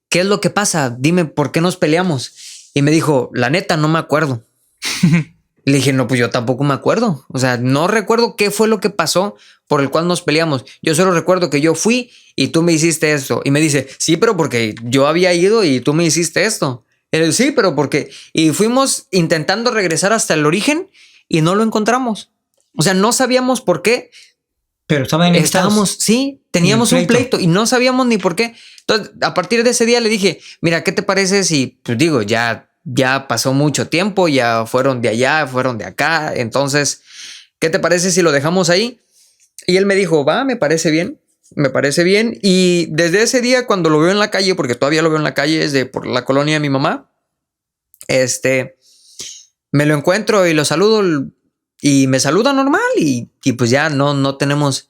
¿qué es lo que pasa? Dime, ¿por qué nos peleamos? Y me dijo, la neta, no me acuerdo. Le dije, no, pues yo tampoco me acuerdo. O sea, no recuerdo qué fue lo que pasó por el cual nos peleamos. Yo solo recuerdo que yo fui y tú me hiciste esto. Y me dice, sí, pero porque yo había ido y tú me hiciste esto. Y le digo, sí, pero porque... Y fuimos intentando regresar hasta el origen y no lo encontramos. O sea, no sabíamos por qué. Pero teníamos un pleito y no sabíamos ni por qué. Entonces, a partir de ese día le dije, mira, ¿qué te parece si, pues digo, ya pasó mucho tiempo, ya fueron de allá, fueron de acá, entonces, ¿qué te parece si lo dejamos ahí? Y él me dijo, va, me parece bien, y desde ese día cuando lo veo en la calle, porque todavía lo veo en la calle, es por la colonia de mi mamá, me lo encuentro y lo saludo, Y me saluda normal y pues ya no tenemos...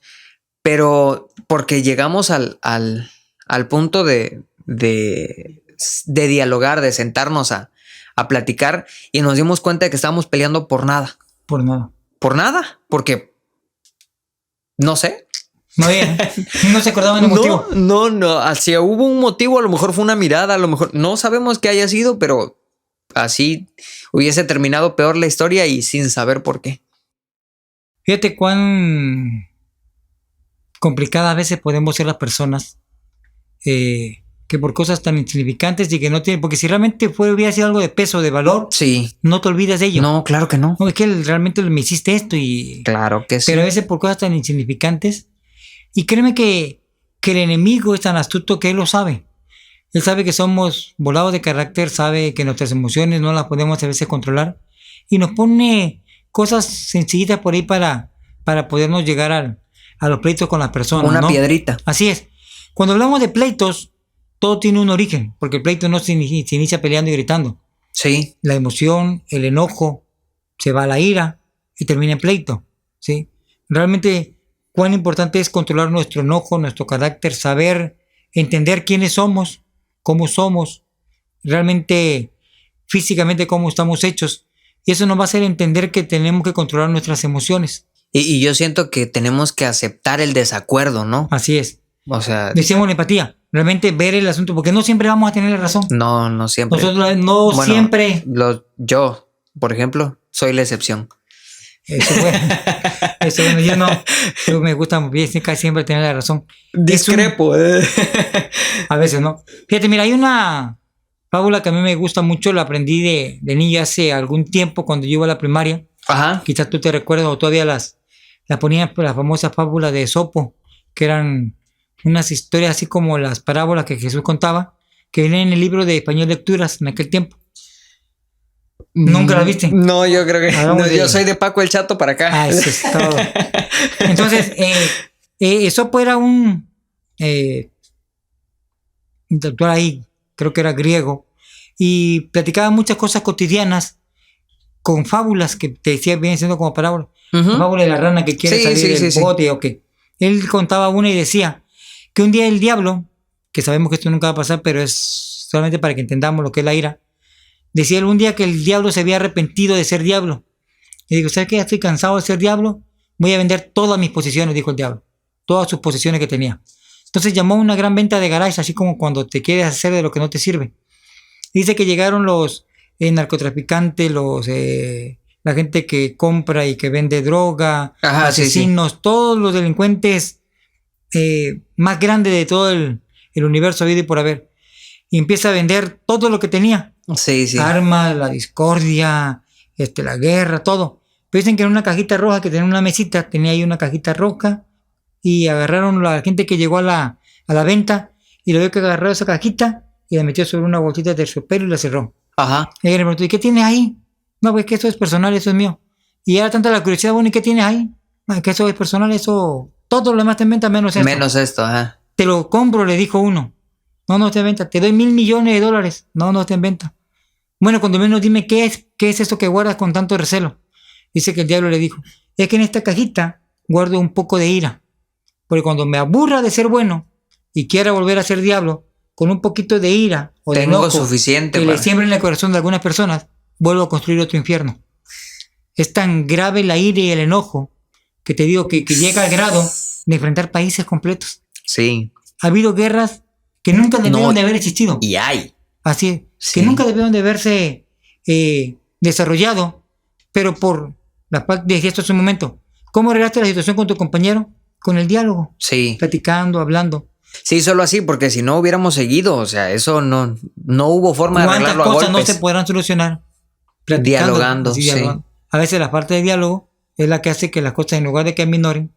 Pero porque llegamos al punto de dialogar, de sentarnos a platicar y nos dimos cuenta de que estábamos peleando por nada. Por nada. Por nada, porque no sé. No, no se acordaban del motivo. No. Si hubo un motivo, a lo mejor fue una mirada, a lo mejor no sabemos qué haya sido, pero así hubiese terminado peor la historia y sin saber por qué. Fíjate cuán complicadas a veces podemos ser las personas que por cosas tan insignificantes y que no tienen, porque si realmente hubiera sido algo de peso, de valor, sí, no te olvidas de ello. No, claro que no. No, es que realmente me hiciste esto y... Claro que sí. Pero a veces por cosas tan insignificantes, y créeme que el enemigo es tan astuto que él lo sabe. Él sabe que somos volados de carácter, sabe que nuestras emociones no las podemos a veces controlar y nos pone cosas sencillitas por ahí para podernos llegar a los pleitos con las personas. Una piedrita. Así es. Cuando hablamos de pleitos, todo tiene un origen, porque el pleito no se inicia peleando y gritando. Sí. La emoción, el enojo, se va a la ira y termina en pleito. ¿Sí? Realmente, cuán importante es controlar nuestro enojo, nuestro carácter, saber, entender quiénes somos, cómo somos, realmente, físicamente cómo estamos hechos. Y eso nos va a hacer entender que tenemos que controlar nuestras emociones. Y yo siento que tenemos que aceptar el desacuerdo, ¿no? Así es. O sea... Decíamos la empatía. Realmente ver el asunto, porque no siempre vamos a tener la razón. No siempre. Nosotros no siempre. Yo, por ejemplo, soy la excepción. Eso bueno, yo me gusta casi siempre tener la razón. Discrepo. A veces no. Fíjate, mira, hay una fábula que a mí me gusta mucho, la aprendí de niño hace algún tiempo cuando yo iba a la primaria. Ajá. Quizás tú te recuerdas o todavía las ponían, las famosas fábulas de Esopo, que eran unas historias así como las parábolas que Jesús contaba, que vienen en el libro de Español Lecturas en aquel tiempo. ¿Nunca las viste? No, yo creo que yo soy de Paco el Chato para acá. Eso es todo. Entonces, Esopo era un intelectual ahí, creo que era griego, y platicaba muchas cosas cotidianas con fábulas que te decía, vienen siendo como parábolas. La fábula de la rana que quiere salir del bote, o que él contaba una y decía que un día el diablo, que sabemos que esto nunca va a pasar, pero es solamente para que entendamos lo que es la ira, decía él un día que el diablo se había arrepentido de ser diablo. Y digo, ¿sabes qué? Ya estoy cansado de ser diablo, voy a vender todas mis posesiones, dijo el diablo, todas sus posesiones que tenía. Entonces llamó una gran venta de garage, así como cuando te quieres hacer de lo que no te sirve. Dice que llegaron los narcotraficantes, la gente que compra y que vende droga, asesinos, todos los delincuentes más grandes de todo el universo habido y por haber. Y empieza a vender todo lo que tenía. Armas, la discordia, la guerra, todo. Pero dicen que en una cajita roja que tenía una mesita, tenía ahí una cajita roja, y agarraron la gente que llegó a la venta y lo vio que agarró esa cajita y la metió sobre una bolsita de terciopelo y la cerró. Ajá. Y le preguntó, ¿y qué tienes ahí? No, pues que eso es personal, eso es mío. Y era tanta la curiosidad, bueno, ¿y qué tienes ahí? No, que eso es personal, eso... Todo lo demás te inventa menos esto. Menos esto, ajá. Te lo compro, le dijo uno. No está en venta. Te doy $1,000 millones. No está en venta. Bueno, cuando menos dime qué es eso que guardas con tanto recelo. Dice que el diablo le dijo, es que en esta cajita guardo un poco de ira. Porque cuando me aburra de ser bueno y quiera volver a ser diablo, con un poquito de ira o de enojo suficiente que le siembra en el corazón de algunas personas, vuelvo a construir otro infierno. Es tan grave la ira y el enojo que te digo que llega al grado de enfrentar países completos. Sí. Ha habido guerras que nunca debieron de haber existido. Y hay. Así es. Sí. Que nunca debieron de haberse desarrollado, pero por la parte de esto hace un momento. ¿Cómo arreglaste la situación con tu compañero? Con el diálogo. Sí. Platicando, hablando. Sí, solo así, porque si no hubiéramos seguido, o sea, eso no hubo forma de arreglarlo a golpes. ¿Cuántas cosas no se podrán solucionar? Dialogando, sí. A veces la parte de diálogo es la que hace que las cosas, en lugar de que aminoren,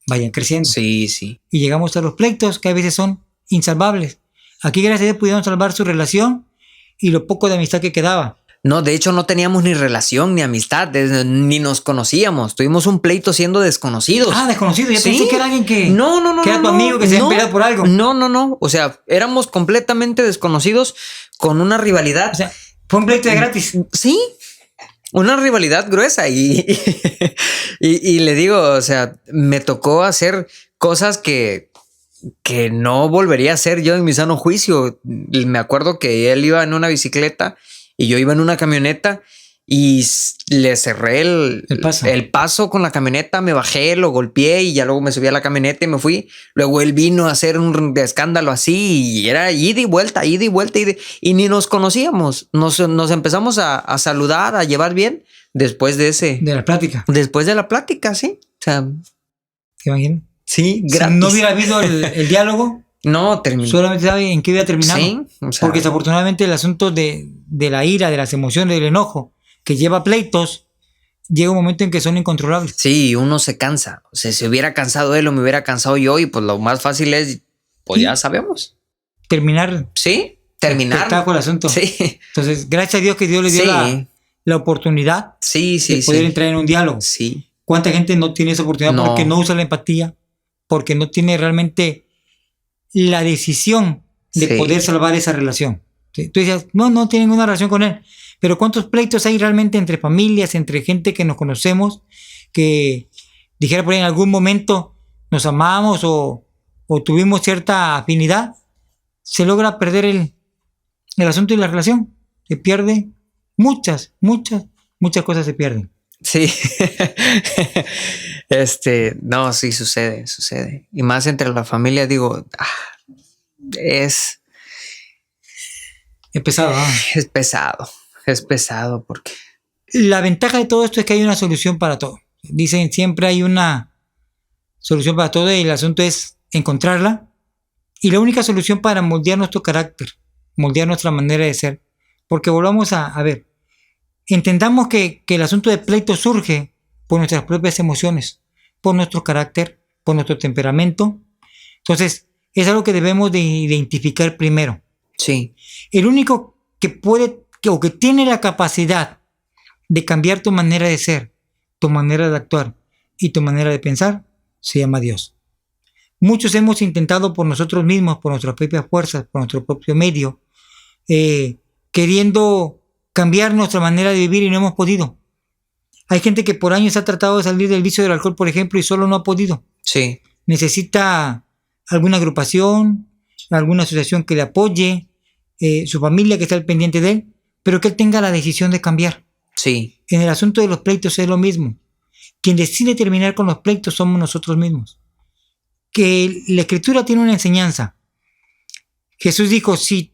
vayan creciendo. Sí. Y llegamos a los pleitos que a veces son insalvables. Aquí, gracias a Dios, pudieron salvar su relación y lo poco de amistad que quedaba. No, de hecho no teníamos ni relación, ni amistad, ni nos conocíamos. Tuvimos un pleito siendo desconocidos. Ah, desconocido. Yo pensé que era alguien que... No. Que era tu amigo, que se había peleado por algo. No. O sea, éramos completamente desconocidos con una rivalidad. O sea, fue un pleito de gratis. Sí. una rivalidad gruesa y le digo, o sea, me tocó hacer cosas que no volvería a hacer yo en mi sano juicio. Me acuerdo que él iba en una bicicleta y yo iba en una camioneta y le cerré el paso con la camioneta, me bajé, lo golpeé y ya luego me subí a la camioneta y me fui. Luego él vino a hacer un escándalo así y era ida y vuelta y ni nos conocíamos. Nos empezamos a saludar, a llevar bien después de la plática. Después de la plática, sí. O sea, ¿te imaginas? Sí, gratis. Si no hubiera habido el diálogo, no terminó. Solamente sabe en qué hubiera terminado. Sí, o sea, porque desafortunadamente el asunto de la ira, de las emociones, del enojo, que lleva a pleitos, llega un momento en que son incontrolables. Sí, uno se cansa. O sea, si hubiera cansado él o me hubiera cansado yo, y pues lo más fácil es, pues ya sabemos. Terminar. Sí, terminar. Está con el asunto. Sí. Entonces, gracias a Dios que Dios le dio la oportunidad de poder entrar en un diálogo. Sí. ¿Cuánta gente no tiene esa oportunidad porque no usa la empatía? Porque no tiene realmente la decisión de poder salvar esa relación. ¿Sí? Tú dices, no tiene ninguna relación con él. Pero ¿cuántos pleitos hay realmente entre familias, entre gente que nos conocemos, que dijera por ahí en algún momento nos amamos o tuvimos cierta afinidad? Se logra perder el asunto y la relación. Se pierde muchas cosas se pierden. Sí. No, sí sucede. Y más entre la familia, digo, es pesado. Es pesado porque... La ventaja de todo esto es que hay una solución para todo. Dicen, siempre hay una solución para todo y el asunto es encontrarla. Y la única solución para moldear nuestro carácter, moldear nuestra manera de ser. Porque volvamos a ver, entendamos que el asunto de pleito surge por nuestras propias emociones, por nuestro carácter, por nuestro temperamento. Entonces, es algo que debemos de identificar primero. Sí. El único que puede o que tiene la capacidad de cambiar tu manera de ser, tu manera de actuar y tu manera de pensar, se llama Dios. Muchos hemos intentado por nosotros mismos, por nuestras propias fuerzas, por nuestro propio medio, queriendo cambiar nuestra manera de vivir y no hemos podido. Hay gente que por años ha tratado de salir del vicio del alcohol, por ejemplo, y solo no ha podido. Sí. Necesita alguna agrupación, alguna asociación que le apoye, su familia que esté al pendiente de él, pero que él tenga la decisión de cambiar. Sí. En el asunto de los pleitos es lo mismo. Quien decide terminar con los pleitos somos nosotros mismos. Que la Escritura tiene una enseñanza. Jesús dijo, si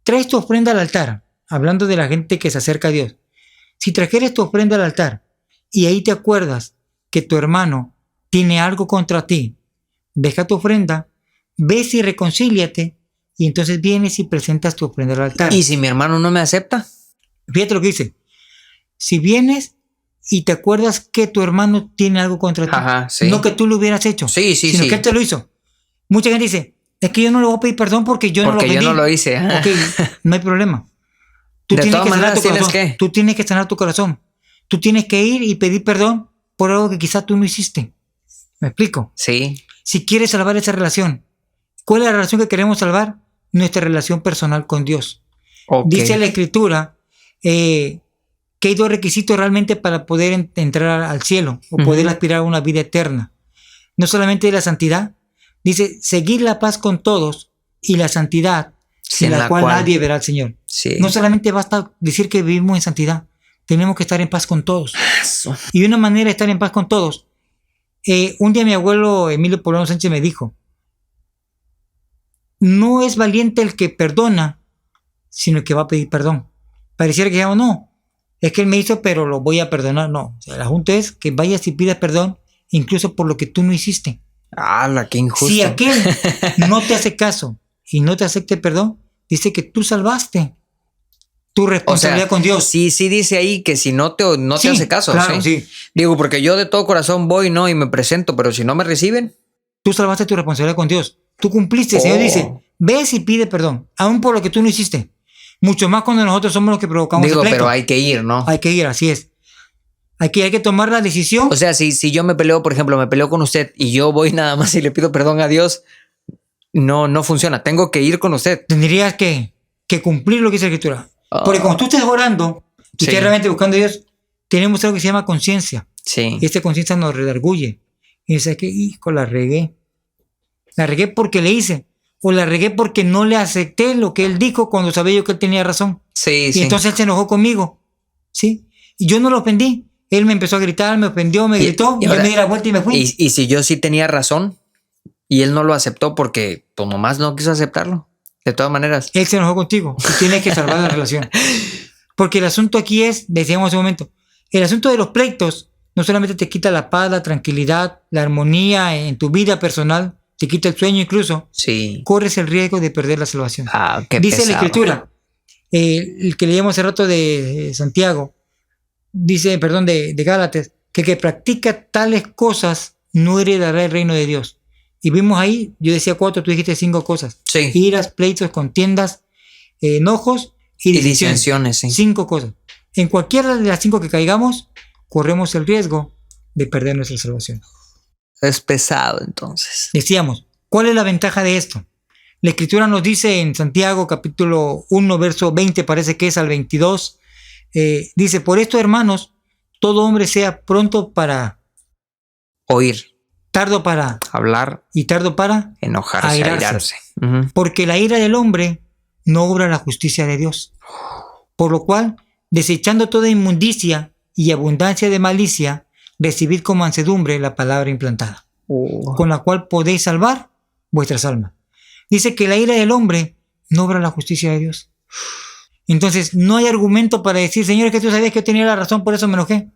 traes tu ofrenda al altar, hablando de la gente que se acerca a Dios, si trajeres tu ofrenda al altar y ahí te acuerdas que tu hermano tiene algo contra ti, deja tu ofrenda, ves y reconcíliate y entonces vienes y presentas tu ofrenda al altar. ¿Y si mi hermano no me acepta? Fíjate lo que dice. Si vienes y te acuerdas que tu hermano tiene algo contra ti, sí. No que tú lo hubieras hecho, sino que él te lo hizo. Mucha gente dice, es que yo no le voy a pedir perdón porque yo no lo pedí. Porque yo no lo hice. Ok, no hay problema. Tú tienes que sanar tu corazón. Tú tienes que sanar tu corazón. Tú tienes que ir y pedir perdón por algo que quizás tú no hiciste. ¿Me explico? Sí. Si quieres salvar esa relación, ¿cuál es la relación que queremos salvar? Nuestra relación personal con Dios. Okay. Dice la Escritura que hay dos requisitos realmente para poder entrar al cielo o poder aspirar a una vida eterna. No solamente la santidad, dice seguir la paz con todos y la santidad sin la cual nadie verá al Señor. Sí. No solamente basta decir que vivimos en santidad, tenemos que estar en paz con todos. Eso. Y una manera de estar en paz con todos. Un día mi abuelo Emilio Poblano Sánchez me dijo, no es valiente el que perdona, sino el que va a pedir perdón. Pareciera que digamos, no, es que él me hizo, pero lo voy a perdonar. No, o sea, el asunto es que vayas y pidas perdón, incluso por lo que tú no hiciste. ¡Hala, qué injusto! Si aquel no te hace caso y no te acepta el perdón, dice que tú salvaste tu responsabilidad con Dios. Sí dice ahí que si no te hace caso. Claro, sí. Digo, porque yo de todo corazón voy, ¿no? Y me presento, pero si no me reciben. Tú salvaste tu responsabilidad con Dios. Tú cumpliste. El Señor dice, ves y pide perdón, aún por lo que tú no hiciste. Mucho más cuando nosotros somos los que provocamos el pleito. Pero hay que ir, ¿no? Hay que ir, así es. Hay que tomar la decisión. O sea, si yo me peleo, por ejemplo, me peleo con usted y yo voy nada más y le pido perdón a Dios, no funciona. Tengo que ir con usted. Tendrías que cumplir lo que dice la Escritura. Porque cuando tú estés orando y estés realmente buscando a Dios, tenemos algo que se llama conciencia. Sí. Y esta conciencia nos redarguye. Y dice que, hijo, la regué. La regué porque le hice. O la regué porque no le acepté lo que él dijo cuando sabía yo que él tenía razón. Sí, Y sí. entonces él se enojó conmigo. ¿Sí? Y yo no lo ofendí. Él me empezó a gritar, me ofendió, me gritó. Y yo ahora, me di la vuelta y me fui. Y si yo sí tenía razón y él no lo aceptó porque pues nomás no quiso aceptarlo. De todas maneras. Él se enojó contigo. Y tienes que salvar la relación. Porque el asunto aquí es, decíamos hace un momento, el asunto de los pleitos no solamente te quita la paz, la tranquilidad, la armonía en tu vida personal, te quita el sueño incluso. Sí. Corres el riesgo de perder la salvación. Qué dice pesado. la Escritura, el que leíamos hace rato de Santiago, dice, perdón, de Gálatas, que el que practica tales cosas no heredará el reino de Dios. Y vimos ahí, yo decía 4, tú dijiste 5 cosas. Sí. Iras, pleitos, contiendas, enojos y disensiones. Sí. 5 cosas. En cualquiera de las 5 que caigamos, corremos el riesgo de perder nuestra salvación. Es pesado entonces. Decíamos, ¿cuál es la ventaja de esto? La Escritura nos dice en Santiago capítulo 1, verso 20, parece que es al 22, dice, por esto, hermanos, todo hombre sea pronto para Oír, tardo para hablar, y tardo para enojarse, airarse. Uh-huh. Porque la ira del hombre no obra la justicia de Dios. Por lo cual, desechando toda inmundicia y abundancia de malicia, recibid con mansedumbre la palabra implantada, con la cual podéis salvar vuestras almas. Dice que la ira del hombre no obra la justicia de Dios. Entonces, no hay argumento para decir, Señor, es que tú sabías que yo tenía la razón, por eso me enojé.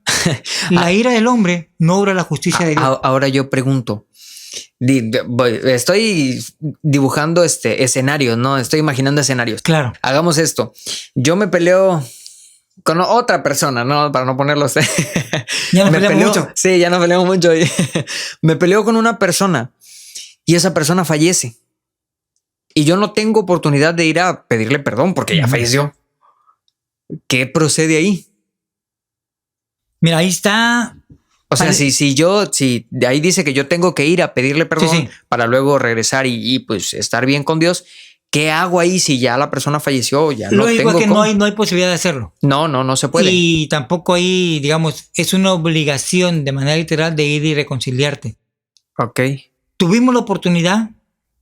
La ira del hombre no obra la justicia de Dios. Ahora yo pregunto, estoy dibujando escenarios, ¿no? Estoy imaginando escenarios. Claro. Hagamos esto. Yo me peleo con otra persona, ¿no? Para no ponerlos. Ya nos peleamos mucho. Sí, ya nos peleamos mucho. Me peleo con una persona y esa persona fallece. Y yo no tengo oportunidad de ir a pedirle perdón porque ya falleció. ¿Qué procede ahí? Mira, ahí está. O sea, si de ahí dice que yo tengo que ir a pedirle perdón para luego regresar y pues estar bien con Dios, ¿qué hago ahí si ya la persona falleció? Ya lo no digo tengo es que no hay posibilidad de hacerlo. No se puede. Y tampoco hay, digamos, es una obligación de manera literal de ir y reconciliarte. Ok. Tuvimos la oportunidad,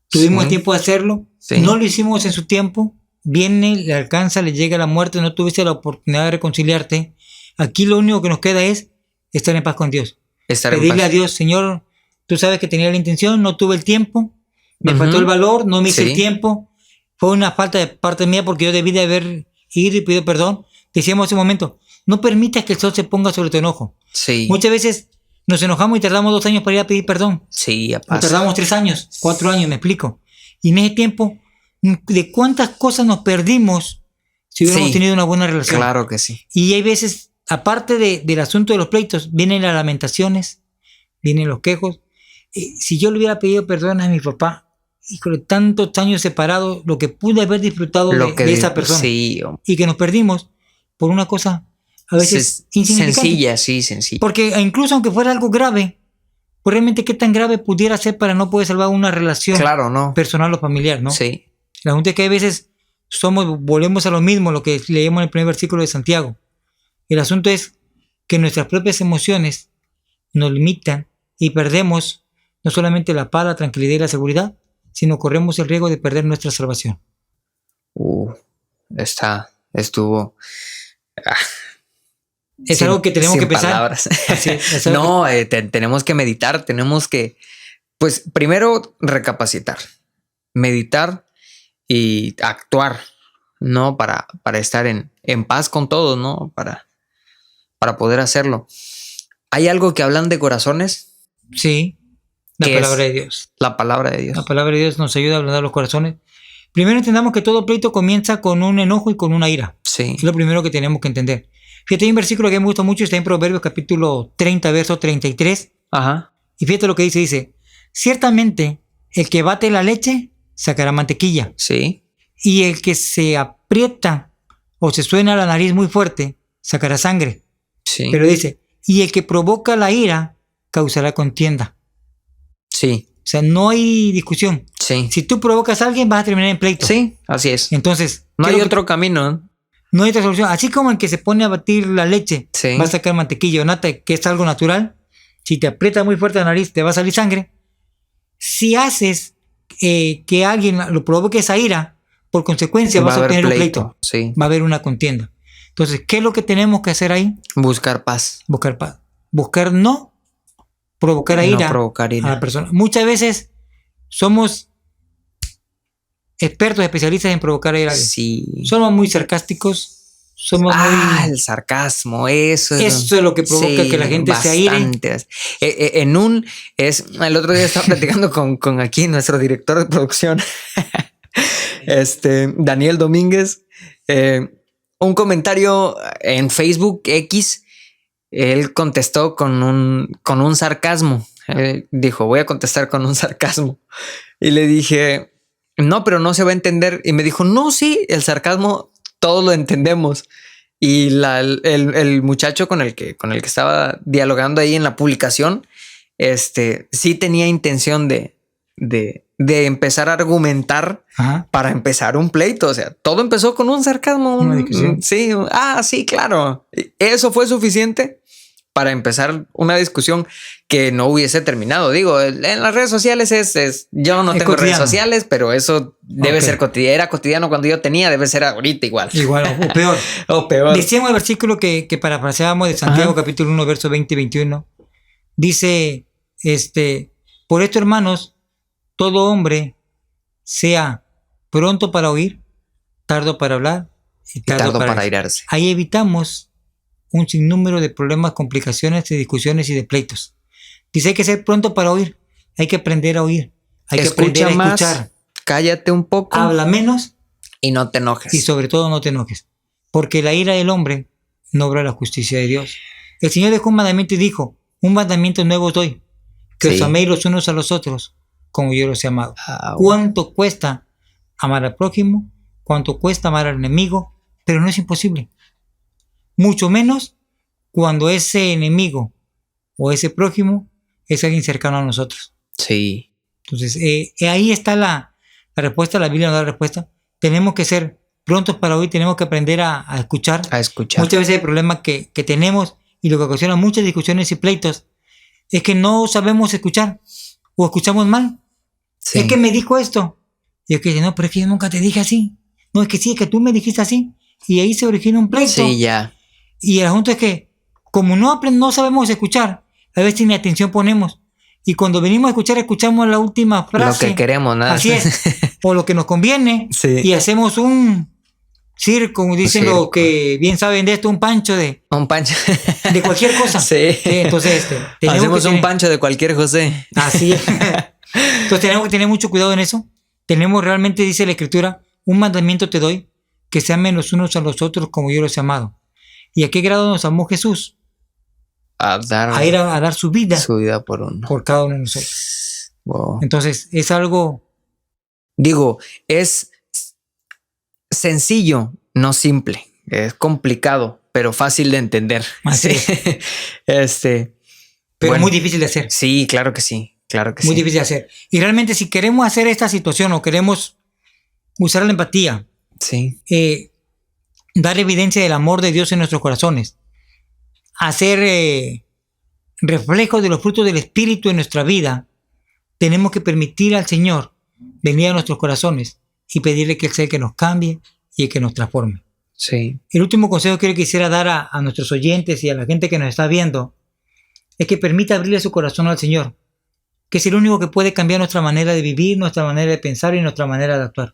tuvimos el tiempo de hacerlo, no lo hicimos en su tiempo, viene, le alcanza, le llega la muerte, no tuviste la oportunidad de reconciliarte. Aquí lo único que nos queda es estar en paz con Dios. Pedirle a Dios, Señor, tú sabes que tenía la intención, no tuve el tiempo, me faltó el valor, no me hice el tiempo, fue una falta de parte mía porque yo debí de haber ido y pido perdón. Decíamos hace un momento, no permitas que el sol se ponga sobre tu enojo. Sí. Muchas veces nos enojamos y tardamos 2 años para ir a pedir perdón. Sí, o tardamos 3 años, 4 años, me explico. Y en ese tiempo, ¿de cuántas cosas nos perdimos si hubiéramos tenido una buena relación? Claro que sí. Y hay veces, aparte del asunto de los pleitos, vienen las lamentaciones, vienen los quejos. Si yo le hubiera pedido perdón a mi papá, híjole, tantos años separados, lo que pude haber disfrutado de esa persona. Sí. Y que nos perdimos por una cosa a veces insignificante. Sencilla. Porque incluso aunque fuera algo grave, pues realmente qué tan grave pudiera ser para no poder salvar una relación personal o familiar, ¿no? Sí. La gente que a veces volvemos a lo mismo, lo que leemos en el primer versículo de Santiago. El asunto es que nuestras propias emociones nos limitan y perdemos no solamente la paz, la tranquilidad y la seguridad, sino corremos el riesgo de perder nuestra salvación. Estuvo... Es algo que tenemos que pensar. Palabras. Así es tenemos que meditar, tenemos que, pues, primero recapacitar, meditar y actuar, ¿no? Para estar en paz con todos, ¿no? Para poder hacerlo. ¿Hay algo que hablan de corazones? Sí, la palabra de Dios. La palabra de Dios. La palabra de Dios nos ayuda a ablandar los corazones. Primero entendamos que todo pleito comienza con un enojo y con una ira. Sí. Es lo primero que tenemos que entender. Fíjate, hay un versículo que me gusta mucho, está en Proverbios capítulo 30, verso 33. Ajá. Y fíjate lo que dice, ciertamente el que bate la leche sacará mantequilla. Sí. Y el que se aprieta o se suena la nariz muy fuerte sacará sangre. Sí. Pero dice, y el que provoca la ira causará contienda. Sí. O sea, no hay discusión. Sí. Si tú provocas a alguien vas a terminar en pleito. Sí, así es. Entonces, no hay otro camino. No hay otra solución. Así como el que se pone a batir la leche, Sí. va a sacar mantequilla o nata, que es algo natural. Si te aprieta muy fuerte la nariz, te va a salir sangre. Si haces que alguien lo provoque esa ira, por consecuencia vas a obtener un pleito. Sí. Va a haber una contienda. Entonces, ¿qué es lo que tenemos que hacer ahí? Buscar paz. Buscar paz. Buscar no provocar ira, No provocar ira a la persona. Muchas veces somos expertos, especialistas en provocar ira. Sí. Somos muy sarcásticos. Somos muy... El sarcasmo, eso es lo que provoca que la gente se aire. El otro día estaba platicando con aquí nuestro director de producción, Daniel Domínguez, un comentario en Facebook X. Él contestó con un sarcasmo. Él dijo, voy a contestar con un sarcasmo. Y le dije, no, pero no se va a entender. Y me dijo, no, sí, el sarcasmo todos lo entendemos. Y el muchacho con el que estaba dialogando ahí en la publicación, sí tenía intención de empezar a argumentar. Ajá. Para empezar un pleito. O sea, todo empezó con un sarcasmo. Sí. Sí, claro. Eso fue suficiente para empezar una discusión que no hubiese terminado. Digo, en las redes sociales yo no tengo redes sociales, pero eso debe ser cotidiano. Era cotidiano cuando yo tenía, debe ser ahorita igual. Igual, o peor. O peor. Decíamos el versículo que parafraseábamos de Santiago, capítulo 1, verso 20 y 21. Dice, por esto, hermanos, todo hombre sea pronto para oír, tardo para hablar y tardo para airarse. Ahí evitamos un sinnúmero de problemas, complicaciones, de discusiones y de pleitos. Dice, hay que ser pronto para oír, hay que aprender a oír, hay que aprender a escuchar. Más, cállate un poco. Habla menos. Y no te enojes. Y sobre todo no te enojes. Porque la ira del hombre no obra la justicia de Dios. El Señor dejó un mandamiento y dijo, un mandamiento nuevo os doy, que os améis los unos a los otros, como yo los he amado. ¿Cuánto cuesta amar al prójimo? ¿Cuánto cuesta amar al enemigo? Pero no es imposible. Mucho menos cuando ese enemigo o ese prójimo es alguien cercano a nosotros. Sí. Entonces, ahí está la respuesta. La Biblia nos da la respuesta. Tenemos que ser prontos para oír, tenemos que aprender a escuchar. A escuchar. Muchas veces el problema que tenemos y lo que ocasiona muchas discusiones y pleitos es que no sabemos escuchar o escuchamos mal. Sí. Es que me dijo esto. Y es que dice, no, pero es que yo nunca te dije así. No, es que sí, es que tú me dijiste así. Y ahí se origina un pleito. Sí, ya. Y el asunto es que, como no sabemos escuchar, a veces ni atención ponemos. Y cuando venimos a escuchar, escuchamos la última frase. Lo que queremos, nada. Así es. O lo que nos conviene. Sí. Y hacemos un circo, como dicen los que bien saben de esto, un pancho de cualquier cosa. Sí. Entonces, hacemos un pancho de cualquier José. Así es. Entonces tenemos que tener mucho cuidado en eso. Tenemos realmente, dice la Escritura, un mandamiento te doy, que se amen los unos a los otros como yo los he amado. ¿Y a qué grado nos amó Jesús? A ir a dar su vida por uno. Por cada uno de nosotros. Wow. Entonces, es algo... Digo, es sencillo, no simple. Es complicado, pero fácil de entender. Así es. Pero muy difícil de hacer. Sí, claro que sí. Claro que muy difícil de hacer. Y realmente, si queremos hacer esta situación o queremos usar la empatía, sí. Dar evidencia del amor de Dios en nuestros corazones, hacer reflejo de los frutos del Espíritu en nuestra vida, tenemos que permitir al Señor venir a nuestros corazones y pedirle que Él sea el que nos cambie y el que nos transforme. Sí. El último consejo que yo quisiera dar a nuestros oyentes y a la gente que nos está viendo es que permita abrirle su corazón al Señor, que es el único que puede cambiar nuestra manera de vivir, nuestra manera de pensar y nuestra manera de actuar.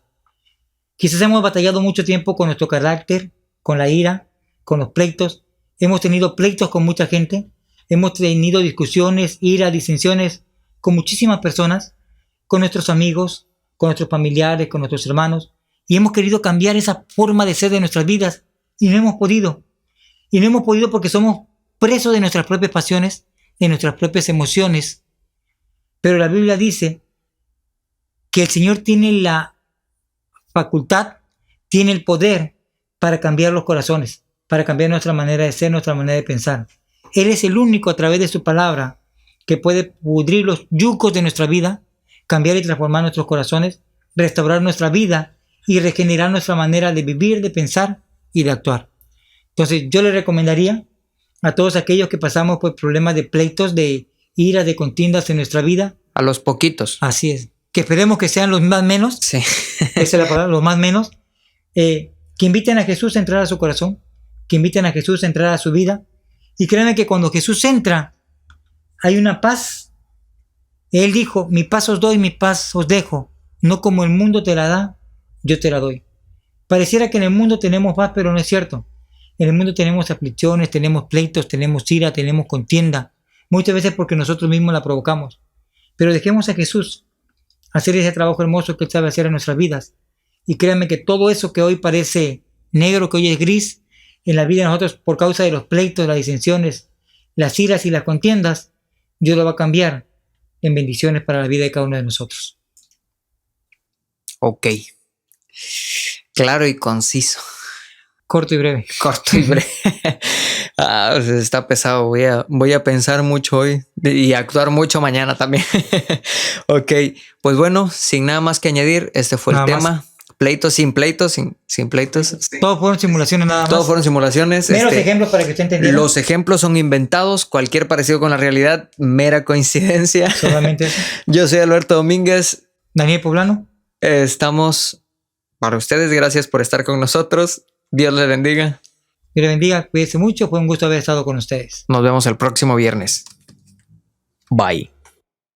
Quizás hemos batallado mucho tiempo con nuestro carácter, con la ira, con los pleitos. Hemos tenido pleitos con mucha gente. Hemos tenido discusiones, ira, disensiones con muchísimas personas, con nuestros amigos, con nuestros familiares, con nuestros hermanos. Y hemos querido cambiar esa forma de ser de nuestras vidas y no hemos podido. Y no hemos podido porque somos presos de nuestras propias pasiones, de nuestras propias emociones. Pero la Biblia dice que el Señor tiene la facultad, tiene el poder para cambiar los corazones, para cambiar nuestra manera de ser, nuestra manera de pensar. Él es el único a través de su palabra que puede pudrir los yugos de nuestra vida, cambiar y transformar nuestros corazones, restaurar nuestra vida y regenerar nuestra manera de vivir, de pensar y de actuar. Entonces yo le recomendaría a todos aquellos que pasamos por problemas de pleitos, de ira, de contiendas en nuestra vida. A los poquitos. Así es. Que esperemos que sean los más menos. Sí. Esa es la palabra, los más menos. Que inviten a Jesús a entrar a su corazón. Que inviten a Jesús a entrar a su vida. Y créanme que cuando Jesús entra, hay una paz. Él dijo, mi paz os doy, mi paz os dejo. No como el mundo te la da, yo te la doy. Pareciera que en el mundo tenemos paz, pero no es cierto. En el mundo tenemos aflicciones, tenemos pleitos, tenemos ira, tenemos contienda. Muchas veces porque nosotros mismos la provocamos. Pero dejemos a Jesús hacer ese trabajo hermoso que Él sabe hacer en nuestras vidas. Y créanme que todo eso que hoy parece negro, que hoy es gris, en la vida de nosotros por causa de los pleitos, las disensiones, las iras y las contiendas, Dios lo va a cambiar en bendiciones para la vida de cada uno de nosotros. Ok. Claro y conciso. Corto y breve. Corto y breve. Pues está pesado. Voy a pensar mucho hoy y actuar mucho mañana también. Ok. Pues bueno, sin nada más que añadir, este fue el tema. Pleitos sin pleitos, sin pleitos. Todos fueron simulaciones nada más. Todos fueron simulaciones. Meros ejemplos para que usted entendiera. Los ejemplos son inventados. Cualquier parecido con la realidad, mera coincidencia. Solamente eso. Yo soy Alberto Domínguez. Daniel Poblano. Estamos para ustedes. Gracias por estar con nosotros. Dios les bendiga. Dios les bendiga. Cuídense mucho. Fue un gusto haber estado con ustedes. Nos vemos el próximo viernes. Bye.